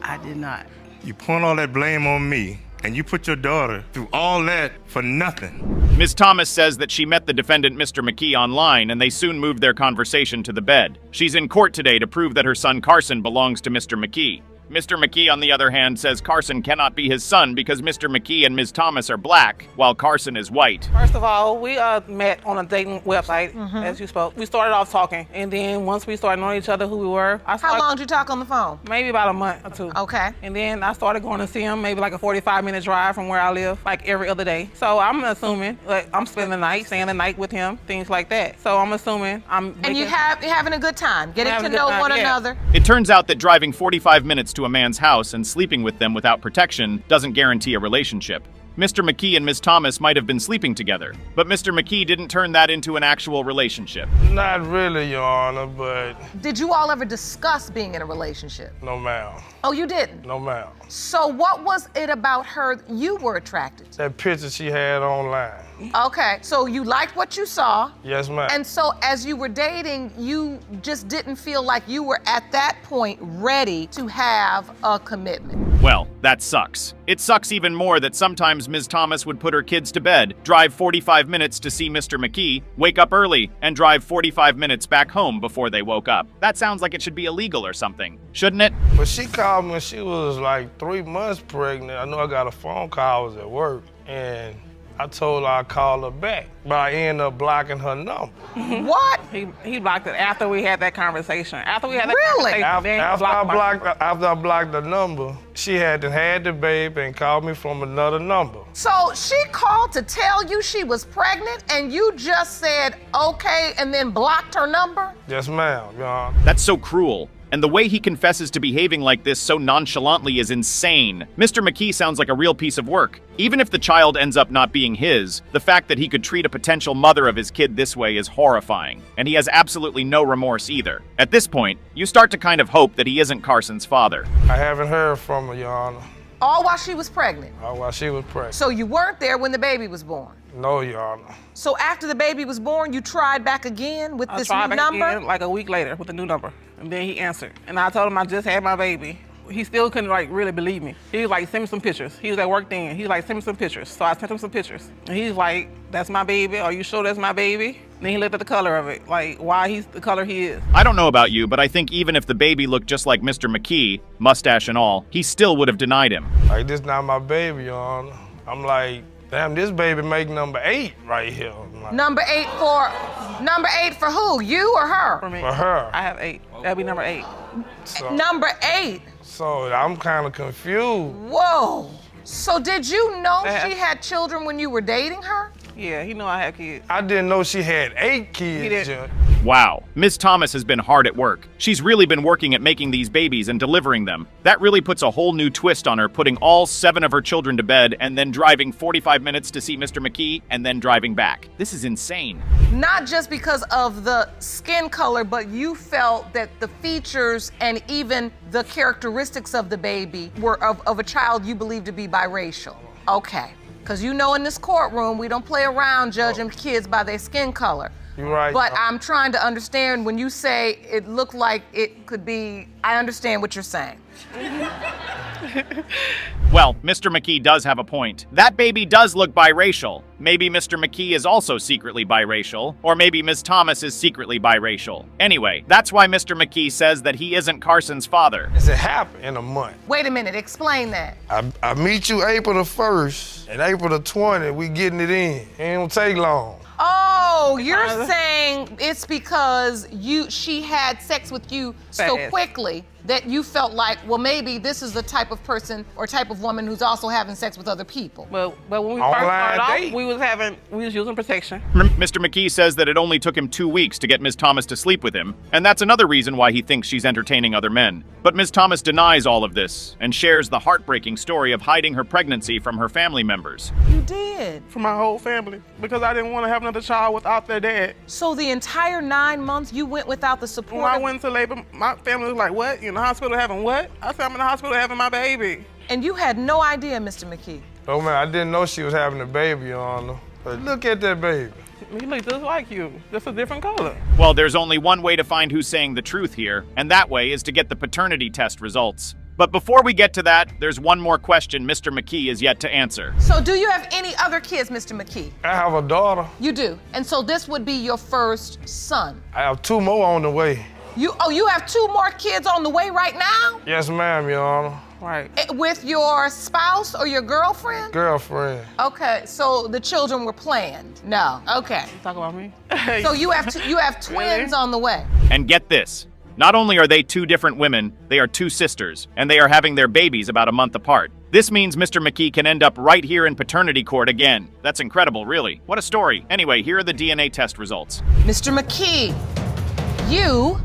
I did not. You point all that blame on me, and you put your daughter through all that for nothing. Ms. Thomas says that she met the defendant, Mr. McKe, online, and they soon moved their conversation to the bed. She's in court today to prove that her son Carson belongs to Mr. McKe. Mr. McKe, on the other hand, says Carson cannot be his son because Mr. McKe and Ms. Thomas are black, while Carson is white. First of all, we met on a dating website, as you spoke. We started off talking, and then once we started knowing each other, who we were. How long did you talk on the phone? Maybe about a month or two. Okay. And then I started going to see him, maybe like a 45-minute drive from where I live, like every other day. So I'm assuming, like, I'm spending the night, staying the night with him, things like that. So I'm assuming And you're having a good time, getting to know one another. It turns out that driving 45 minutes to a man's house and sleeping with them without protection doesn't guarantee a relationship. Mr. McKe and Ms. Thomas might have been sleeping together, but Mr. McKe didn't turn that into an actual relationship. Not really, Your Honor, but... Did you all ever discuss being in a relationship? No, ma'am. Oh, you didn't? No, ma'am. So what was it about her you were attracted to? That picture she had online. Okay, so you liked what you saw. Yes, ma'am. And so as you were dating, you just didn't feel like you were at that point ready to have a commitment. Well, that sucks. It sucks even more that sometimes Ms. Thomas would put her kids to bed, drive 45 minutes to see Mr. McKe, wake up early, and drive 45 minutes back home before they woke up. That sounds like it should be illegal or something, shouldn't it? But she called me when she was like 3 months pregnant. I know I got a phone call, I was at work, and I told her I'd call her back, but I ended up blocking her number. What? He blocked it after we had that conversation. After we had that Really? conversation, After I blocked the number, she had the baby and called me from another number. So she called to tell you she was pregnant and you just said, okay, and then blocked her number? Yes, ma'am, Your Honor. That's so cruel. And the way he confesses to behaving like this so nonchalantly is insane. Mr. McKe sounds like a real piece of work. Even if the child ends up not being his, the fact that he could treat a potential mother of his kid this way is horrifying. And he has absolutely no remorse either. At this point, you start to kind of hope that he isn't Carson's father. I haven't heard from her, Your Honor. All while she was pregnant? All while she was pregnant. So you weren't there when the baby was born? No, Your Honor. So after the baby was born, you tried back again with this new number? Again, like a week later with a new number. And then he answered. And I told him I just had my baby. He still couldn't really believe me. He was like, send me some pictures. He was at work then. He's like, send me some pictures. So I sent him some pictures. And he's like, that's my baby. Are you sure that's my baby? And then he looked at the color of it, like why he's the color he is. I don't know about you, but I think even if the baby looked just like Mr. McKe, mustache and all, he still would have denied him. Like, this not my baby, Your Honor. I'm like, damn, this baby make number 8 right here. Like, number 8 for who? You or her? For me. For her. I have 8. That'd be number 8. So, number 8? So I'm kind of confused. Whoa. So did you know she had children when you were dating her? Yeah, he knew I had kids. I didn't know she had 8 kids. He didn't. Wow, Ms. Thomas has been hard at work. She's really been working at making these babies and delivering them. That really puts a whole new twist on her, putting all 7 of her children to bed and then driving 45 minutes to see Mr. McKe and then driving back. This is insane. Not just because of the skin color, but you felt that the features and even the characteristics of the baby were of a child you believed to be biracial. Okay, because you know in this courtroom, we don't play around judging kids by their skin color. You're right. But I'm trying to understand when you say it looked like it could be, I understand what you're saying. Well, Mr. McKe does have a point. That baby does look biracial. Maybe Mr. McKe is also secretly biracial, or maybe Ms. Thomas is secretly biracial. Anyway, that's why Mr. McKe says that he isn't Carson's father. It's a happen in a month. Wait a minute, explain that. I meet you April the 1st, and April the 20th, we getting it in. It ain't gonna take long. Oh, you're saying it's because she had sex with you so quickly that you felt like, well, maybe this is the type of person or type of woman who's also having sex with other people. But when we first started off, we was using protection. Mr. McKe says that it only took him 2 weeks to get Ms. Thomas to sleep with him, and that's another reason why he thinks she's entertaining other men. But Ms. Thomas denies all of this and shares the heartbreaking story of hiding her pregnancy from her family members. You did? For my whole family, because I didn't want to have another child without their dad. So the entire 9 months you went without the support? When I went into labor, my family was like, what? You in the hospital having what? I said, I'm in the hospital having my baby. And you had no idea, Mr. McKe? Oh man, I didn't know she was having a baby, Your Honor. But look at that baby. He looks just like you, just a different color. Well, there's only one way to find who's saying the truth here, and that way is to get the paternity test results. But before we get to that, there's one more question Mr. McKe is yet to answer. So do you have any other kids, Mr. McKe? I have a daughter. You do? And so this would be your first son? I have 2 more on the way. You have 2 more kids on the way right now? Yes, ma'am, Your Honor. Right. With your spouse or your girlfriend? Girlfriend. Okay, so the children were planned? No. Okay. You talk about me? So you have twins Really? on the way? And get this. Not only are they 2 different women, they are 2 sisters, and they are having their babies about a month apart. This means Mr. McKe can end up right here in paternity court again. That's incredible, really. What a story. Anyway, here are the DNA test results. Mr. McKe, you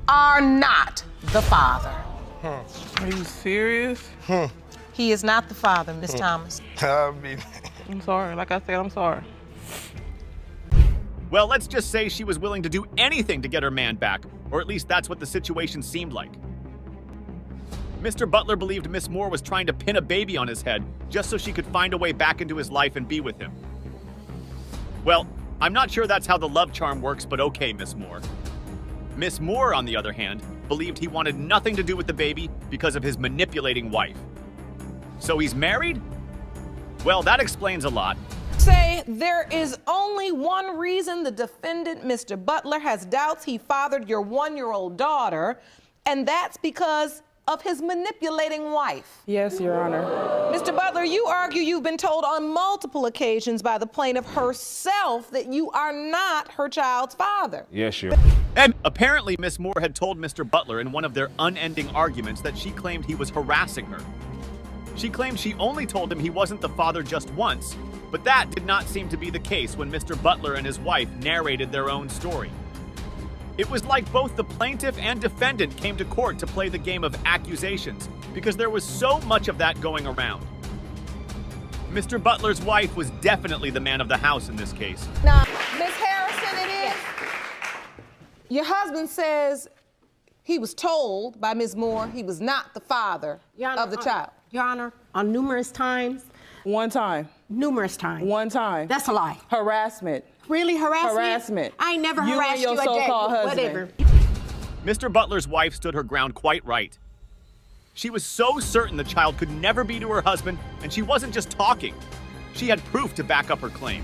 are not the father. Are you serious? He is not the father, Miss Thomas. I'm sorry. Like I said, I'm sorry. Well, let's just say she was willing to do anything to get her man back, or at least that's what the situation seemed like. Mr. Butler believed Miss Moore was trying to pin a baby on his head just so she could find a way back into his life and be with him. Well, I'm not sure that's how the love charm works, but okay, Miss Moore. Miss Moore, on the other hand, believed he wanted nothing to do with the baby because of his manipulating wife. So he's married? Well, that explains a lot. Say there is only one reason the defendant, Mr. Butler, has doubts he fathered your 1-year-old daughter, and that's because of his manipulating wife? Yes, Your Honor. Mr. Butler, you argue you've been told on multiple occasions by the plaintiff herself that you are not her child's father. Yes, Your Honor. And apparently Miss Moore had told Mr. Butler in one of their unending arguments that she claimed he was harassing her. She claimed she only told him he wasn't the father just once, but that did not seem to be the case when Mr. Butler and his wife narrated their own story. It was like both the plaintiff and defendant came to court to play the game of accusations because there was so much of that going around. Mr. Butler's wife was definitely the man of the house in this case. Now, Ms. Harrison, it is. Your husband says he was told by Ms. Moore he was not the father of the child. Your Honor, on numerous times. One time. Numerous times. One time. That's a lie. Harassment. Really, harassment? Harassment. I ain't never You harassed and your you a day. so-called husband. Whatever. Mr. Butler's wife stood her ground quite right. She was so certain the child could never be to her husband, and she wasn't just talking. She had proof to back up her claim.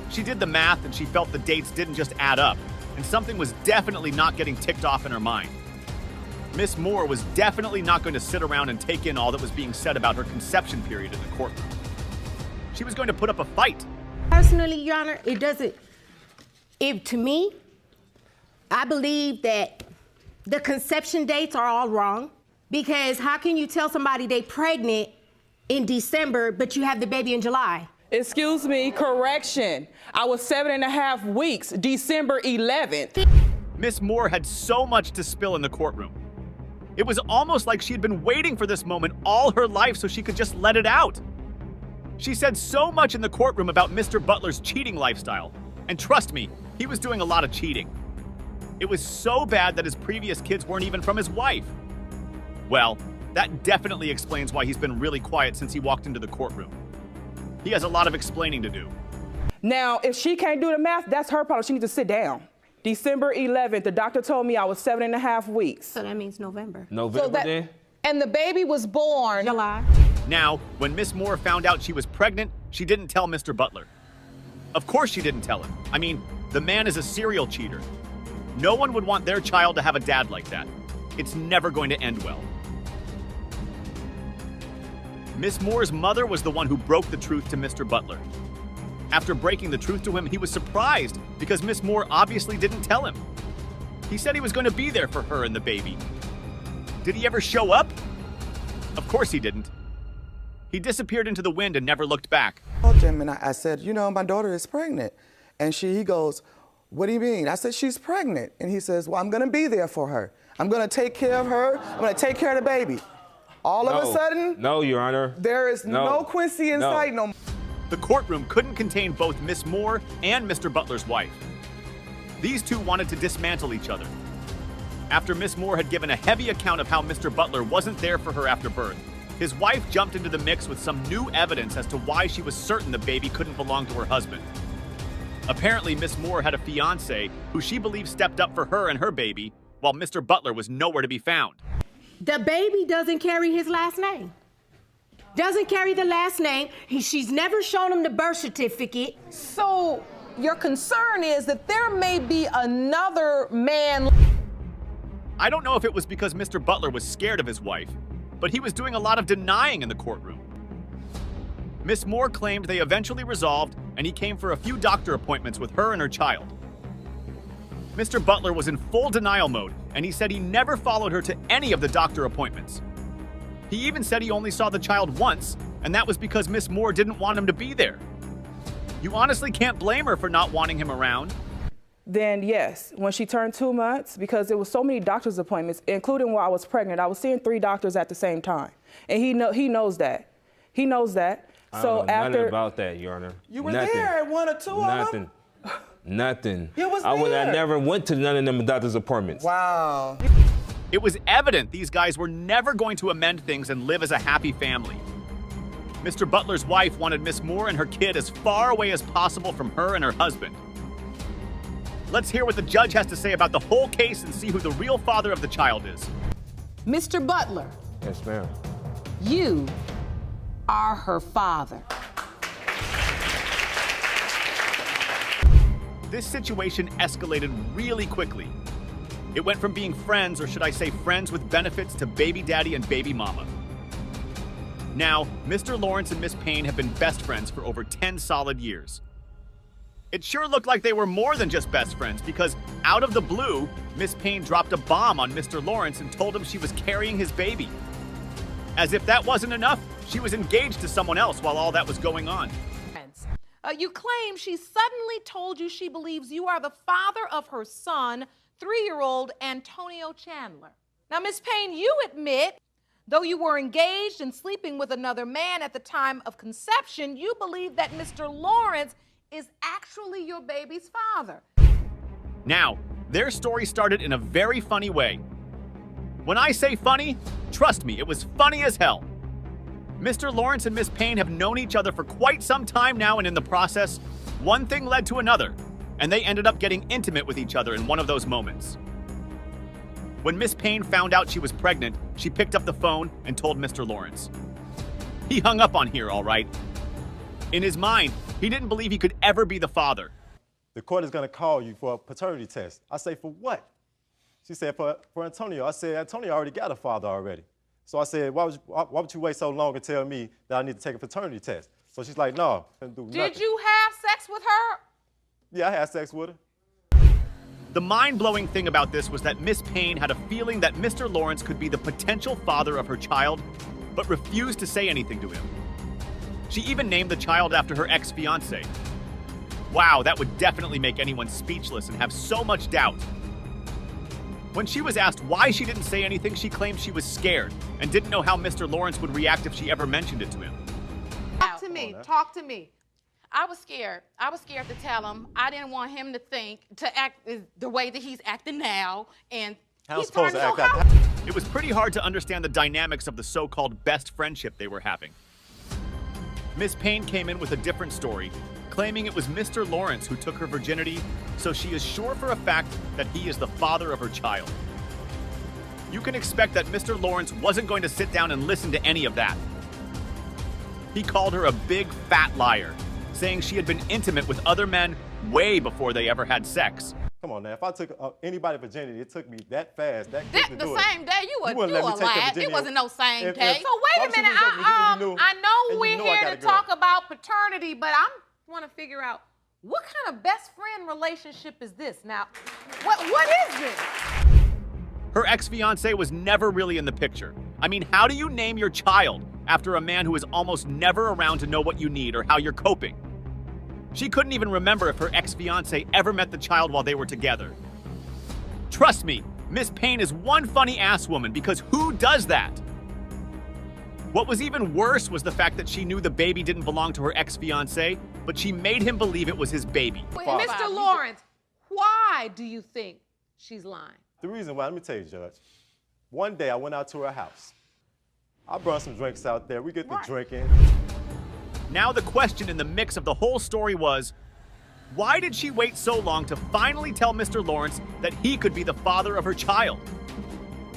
She did the math, and she felt the dates didn't just add up, and something was definitely not getting ticked off in her mind. Miss Moore was definitely not going to sit around and take in all that was being said about her conception period in the courtroom. She was going to put up a fight. Personally, Your Honor, it doesn't. To me, I believe that the conception dates are all wrong because how can you tell somebody they pregnant in December, but you have the baby in July? Excuse me, correction. I was 7.5 weeks, December 11th. Miss Moore had so much to spill in the courtroom. It was almost like she'd been waiting for this moment all her life so she could just let it out. She said so much in the courtroom about Mr. Butler's cheating lifestyle. And trust me, he was doing a lot of cheating. It was so bad that his previous kids weren't even from his wife. Well, that definitely explains why he's been really quiet since he walked into the courtroom. He has a lot of explaining to do. Now, if she can't do the math, that's her problem. She needs to sit down. December 11th, the doctor told me I was 7.5 weeks. So that means November. then? And the baby was born July. Now, when Miss Moore found out she was pregnant, she didn't tell Mr. Butler. Of course she didn't tell him. I mean, the man is a serial cheater. No one would want their child to have a dad like that. It's never going to end well. Miss Moore's mother was the one who broke the truth to Mr. Butler. After breaking the truth to him, he was surprised because Miss Moore obviously didn't tell him. He said he was going to be there for her and the baby. Did he ever show up? Of course he didn't. He disappeared into the wind and never looked back. I called him and I said, you know, my daughter is pregnant. And he goes, what do you mean? I said, she's pregnant. And he says, well, I'm going to be there for her. I'm going to take care of her. I'm going to take care of the baby. All of a sudden, no, Your Honor. There is no Quincy in sight no more. The courtroom couldn't contain both Miss Moore and Mr. Butler's wife. These two wanted to dismantle each other. After Miss Moore had given a heavy account of how Mr. Butler wasn't there for her after birth, his wife jumped into the mix with some new evidence as to why she was certain the baby couldn't belong to her husband. Apparently, Miss Moore had a fiancé who she believed stepped up for her and her baby, while Mr. Butler was nowhere to be found. The baby doesn't carry his last name. Doesn't carry the last name. She's never shown him the birth certificate. So your concern is that there may be another man. I don't know if it was because Mr. Butler was scared of his wife, but he was doing a lot of denying in the courtroom. Miss Moore claimed they eventually resolved, and he came for a few doctor appointments with her and her child. Mr. Butler was in full denial mode, and he said he never followed her to any of the doctor appointments. He even said he only saw the child once, and that was because Miss Moore didn't want him to be there. You honestly can't blame her for not wanting him around. Then yes, when she turned 2 months, because there was so many doctor's appointments, including while I was pregnant, I was seeing 3 doctors at the same time. And he knows that. He knows that. I So don't know after nothing about that, Your Honor. You were Nothing. there at 1 or 2 of them? Nothing. You was I there. never went to none of them doctor's appointments. Wow. It was evident these guys were never going to amend things and live as a happy family. Mr. Butler's wife wanted Miss Moore and her kid as far away as possible from her and her husband. Let's hear what the judge has to say about the whole case and see who the real father of the child is. Mr. Butler, Yes, ma'am. you are her father. This situation escalated really quickly. It went from being friends, or should I say friends with benefits, to baby daddy and baby mama. Now, Mr. Lawrence and Miss Payne have been best friends for over 10 solid years. It sure looked like they were more than just best friends, because out of the blue, Miss Payne dropped a bomb on Mr. Lawrence and told him she was carrying his baby. As if that wasn't enough, she was engaged to someone else while all that was going on. You claim she suddenly told you she believes you are the father of her son, 3-year-old Antonio Chandler. Now, Miss Payne, you admit, though you were engaged and sleeping with another man at the time of conception, you believe that Mr. Lawrence is actually your baby's father. Now, their story started in a very funny way. When I say funny, trust me, it was funny as hell. Mr. Lawrence and Miss Payne have known each other for quite some time now, and in the process, one thing led to another, and they ended up getting intimate with each other in one of those moments. When Miss Payne found out she was pregnant, she picked up the phone and told Mr. Lawrence. He hung up on here, all right. In his mind, he didn't believe he could ever be the father. The court is going to call you for a paternity test. I say, for what? She said, for Antonio. I said, Antonio already got a father already. So I said, why would you wait so long and tell me that I need to take a paternity test? So she's like, no, I didn't do nothing. Did you have sex with her? Yeah, I had sex with her. The mind-blowing thing about this was that Miss Payne had a feeling that Mr. Lawrence could be the potential father of her child, but refused to say anything to him. She even named the child after her ex-fiancé. Wow, that would definitely make anyone speechless and have so much doubt. When she was asked why she didn't say anything, she claimed she was scared and didn't know how Mr. Lawrence would react if she ever mentioned it to him. Talk to me. Talk to me. I was scared. I was scared to tell him. I didn't want him to act the way that he's acting now. And he's supposed to act out. It was pretty hard to understand the dynamics of the so-called best friendship they were having. Miss Payne came in with a different story, claiming it was Mr. Lawrence who took her virginity, so she is sure for a fact that he is the father of her child. You can expect that Mr. Lawrence wasn't going to sit down and listen to any of that. He called her a big fat liar, saying she had been intimate with other men way before they ever had sex. Come on now, if I took anybody's virginity, it took me that fast, that quick to do it. The same day, you wouldn't were let me take lying. the It wasn't no same day. So wait a minute, I know we're here to talk about paternity, but I want to figure out what kind of best friend relationship is this? Now, what is this? Her ex-fiancé was never really in the picture. I mean, how do you name your child after a man who is almost never around to know what you need or how you're coping? She couldn't even remember if her ex-fiancé ever met the child while they were together. Trust me, Miss Payne is one funny ass woman, because who does that? What was even worse was the fact that she knew the baby didn't belong to her ex-fiancé, but she made him believe it was his baby. Mr. Lawrence, why do you think she's lying? The reason why, let me tell you, Judge. One day I went out to her house. I brought some drinks out there. We get to drinking. Now the question in the mix of the whole story was, why did she wait so long to finally tell Mr. Lawrence that he could be the father of her child?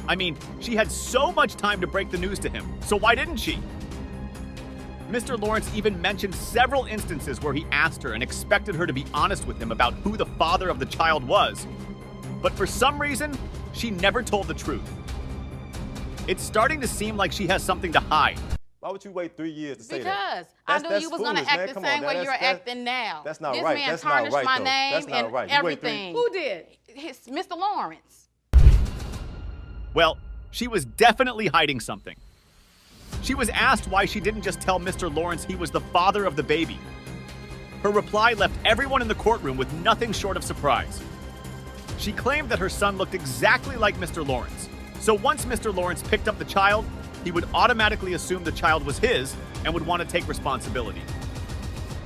I mean, she had so much time to break the news to him, so why didn't she? Mr. Lawrence even mentioned several instances where he asked her and expected her to be honest with him about who the father of the child was. But for some reason, she never told the truth. It's starting to seem like she has something to hide. Why would you wait 3 years to say that? Because I knew you was going to act the same way you're acting now. That's not this right. Man That's not tarnished right, my though. name That's not and right. everything. Who did? Mr. Lawrence. Well, she was definitely hiding something. She was asked why she didn't just tell Mr. Lawrence he was the father of the baby. Her reply left everyone in the courtroom with nothing short of surprise. She claimed that her son looked exactly like Mr. Lawrence. So once Mr. Lawrence picked up the child, he would automatically assume the child was his and would want to take responsibility.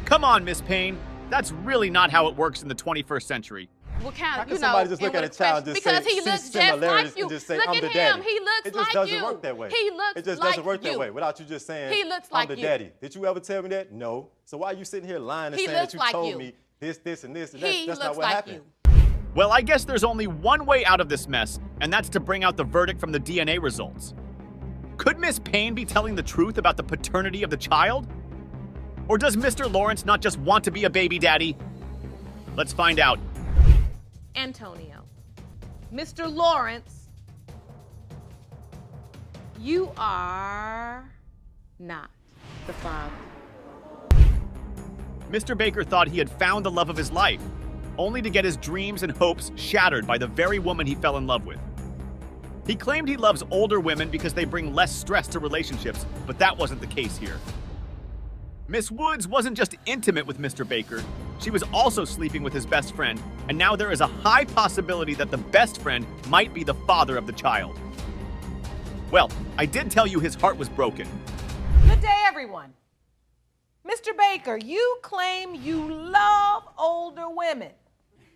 Come on, Miss Payne. That's really not how it works in the 21st century. What kind How of, can somebody just look at a child and just because say, he looks see just similarities like you. and just say, Look I'm at the him. daddy? He looks It just like doesn't you. work that way. He looks It just like doesn't work you. that way without you just saying, He looks like I'm the you. daddy. Did you ever tell me that? No. So why are you sitting here lying and He saying that looks you like told you. me this, and this, and He that's not looks what like happened? Well, I guess there's only one way out of this mess, and that's to bring out the verdict from the DNA results. Could Miss Payne be telling the truth about the paternity of the child? Or does Mr. Lawrence not just want to be a baby daddy? Let's find out. Antonio, Mr. Lawrence, you are not the father. Mr. Baker thought he had found the love of his life, only to get his dreams and hopes shattered by the very woman he fell in love with. He claimed he loves older women because they bring less stress to relationships, but that wasn't the case here. Miss Woods wasn't just intimate with Mr. Baker, she was also sleeping with his best friend, and now there is a high possibility that the best friend might be the father of the child. Well, I did tell you his heart was broken. Good day, everyone. Mr. Baker, you claim you love older women.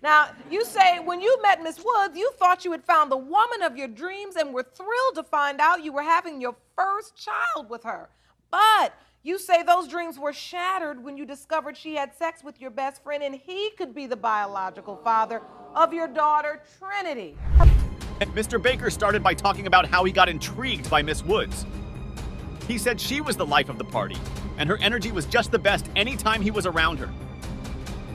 Now, you say when you met Miss Woods, you thought you had found the woman of your dreams and were thrilled to find out you were having your first child with her. But you say those dreams were shattered when you discovered she had sex with your best friend and he could be the biological father of your daughter, Trinity. Mr. Baker started by talking about how he got intrigued by Miss Woods. He said she was the life of the party, and her energy was just the best anytime he was around her.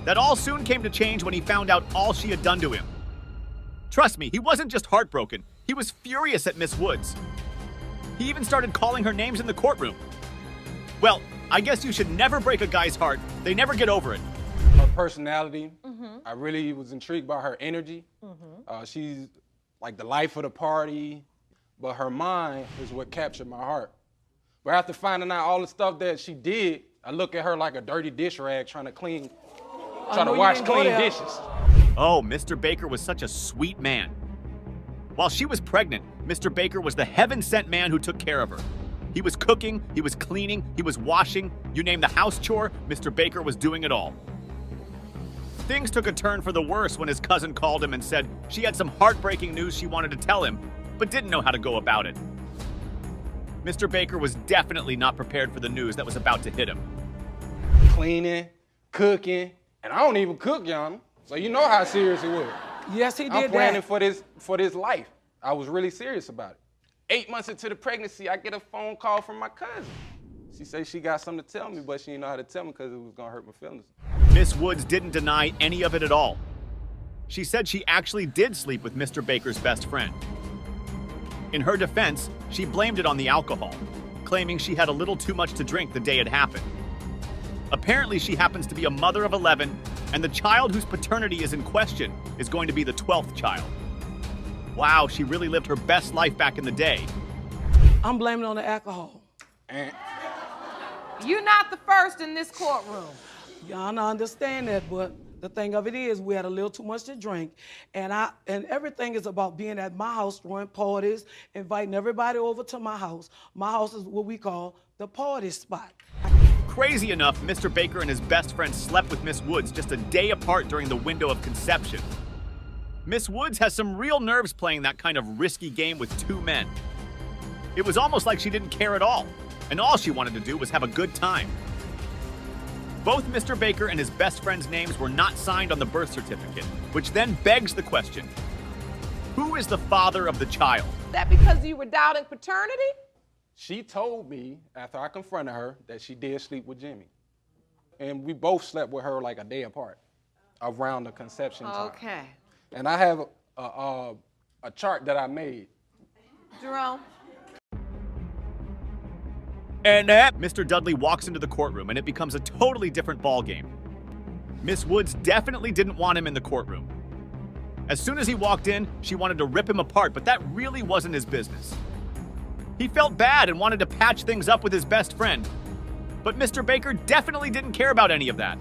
That all soon came to change when he found out all she had done to him. Trust me, he wasn't just heartbroken, he was furious at Miss Woods. He even started calling her names in the courtroom. Well, I guess you should never break a guy's heart. They never get over it. Her personality, I really was intrigued by her energy. She's like the life of the party, but her mind is what captured my heart. But after finding out all the stuff that she did, I look at her like a dirty dish rag trying to wash clean dishes. Oh, Mr. Baker was such a sweet man. While she was pregnant, Mr. Baker was the heaven-sent man who took care of her. He was cooking, he was cleaning, he was washing. You name the house chore, Mr. Baker was doing it all. Things took a turn for the worse when his cousin called him and said she had some heartbreaking news she wanted to tell him, but didn't know how to go about it. Mr. Baker was definitely not prepared for the news that was about to hit him. Cleaning, cooking, and I don't even cook, Yana. So you know how serious it was. Yes, he did I'm planning that. for this life. I was really serious about it. 8 months into the pregnancy, I get a phone call from my cousin. She said she got something to tell me, but she didn't know how to tell me because it was gonna hurt my feelings. Miss Woods didn't deny any of it at all. She said she actually did sleep with Mr. Baker's best friend. In her defense, she blamed it on the alcohol, claiming she had a little too much to drink the day it happened. Apparently, she happens to be a mother of 11, and the child whose paternity is in question is going to be the 12th child. Wow, she really lived her best life back in the day. I'm blaming it on the alcohol. You're not the first in this courtroom. Y'all understand that, but the thing of it is we had a little too much to drink, and everything is about being at my house, throwing parties, inviting everybody over to my house. My house is what we call the party spot. Crazy enough, Mr. Baker and his best friend slept with Miss Woods just a day apart during the window of conception. Miss Woods has some real nerves playing that kind of risky game with two men. It was almost like she didn't care at all, and all she wanted to do was have a good time. Both Mr. Baker and his best friend's names were not signed on the birth certificate, which then begs the question, who is the father of the child? That because you were doubting paternity? She told me, after I confronted her, that she did sleep with Jimmy. And we both slept with her like a day apart, around the conception time. Okay. And I have a chart that I made. Jerome? And Mr. Dudley walks into the courtroom, and it becomes a totally different ballgame. Miss Woods definitely didn't want him in the courtroom. As soon as he walked in, she wanted to rip him apart, but that really wasn't his business. He felt bad and wanted to patch things up with his best friend. But Mr. Baker definitely didn't care about any of that.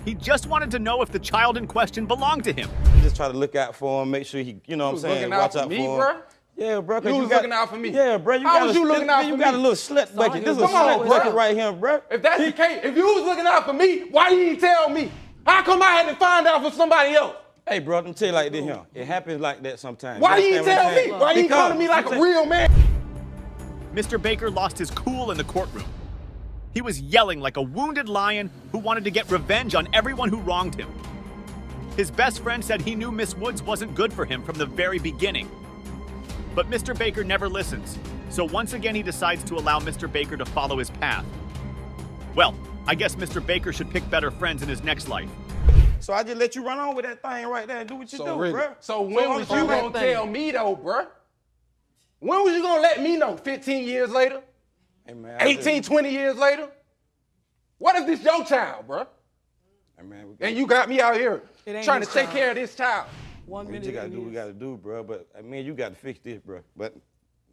He just wanted to know if the child in question belonged to him. Just try to look out for him, make sure he, you know what I'm saying, watch out for him. Bro? Yeah, bro. You was looking out for me. Yeah, bro. How was you looking out for me? You got a little slut bucket. This is a slut bucket right here, bro. If that's the case, if you was looking out for me, why you didn't tell me? How come I had to find out for somebody else? Hey, bro, let me tell you like this here. It happens like that sometimes. Why you didn't tell me? Why you calling me like a real man? Mr. Baker lost his cool in the courtroom. He was yelling like a wounded lion who wanted to get revenge on everyone who wronged him. His best friend said he knew Miss Woods wasn't good for him from the very beginning. But Mr. Baker never listens, so once again he decides to allow Mr. Baker to follow his path. Well, I guess Mr. Baker should pick better friends in his next life. So I just let you run on with that thing right there and do what you do, bruh. So when was you gonna tell me though, bruh? When was you gonna let me know? 15 years later? Hey, man, 18, 20 years later? What if this your child, bruh? Hey, man, And you got me out here It ain't trying to his take child. care of this child. We just gotta do what we gotta do, bro. But I mean, you gotta fix this, bro. But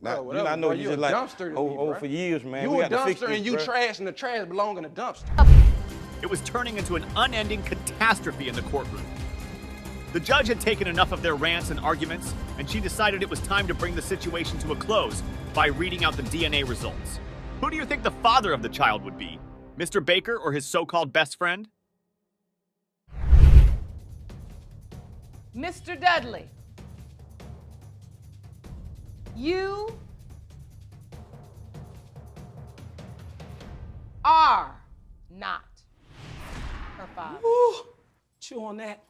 Bro, not, whatever, I know bro, you you just a like dumpster to me, over bro. for years, man. You we a gotta fix dumpster this, and you bro. trash, and the trash belong in a dumpster. It was turning into an unending catastrophe in the courtroom. The judge had taken enough of their rants and arguments, and she decided it was time to bring the situation to a close by reading out the DNA results. Who do you think the father of the child would be? Mr. Baker or his so-called best friend? Mr. Dudley, you are not her father. Chew on that.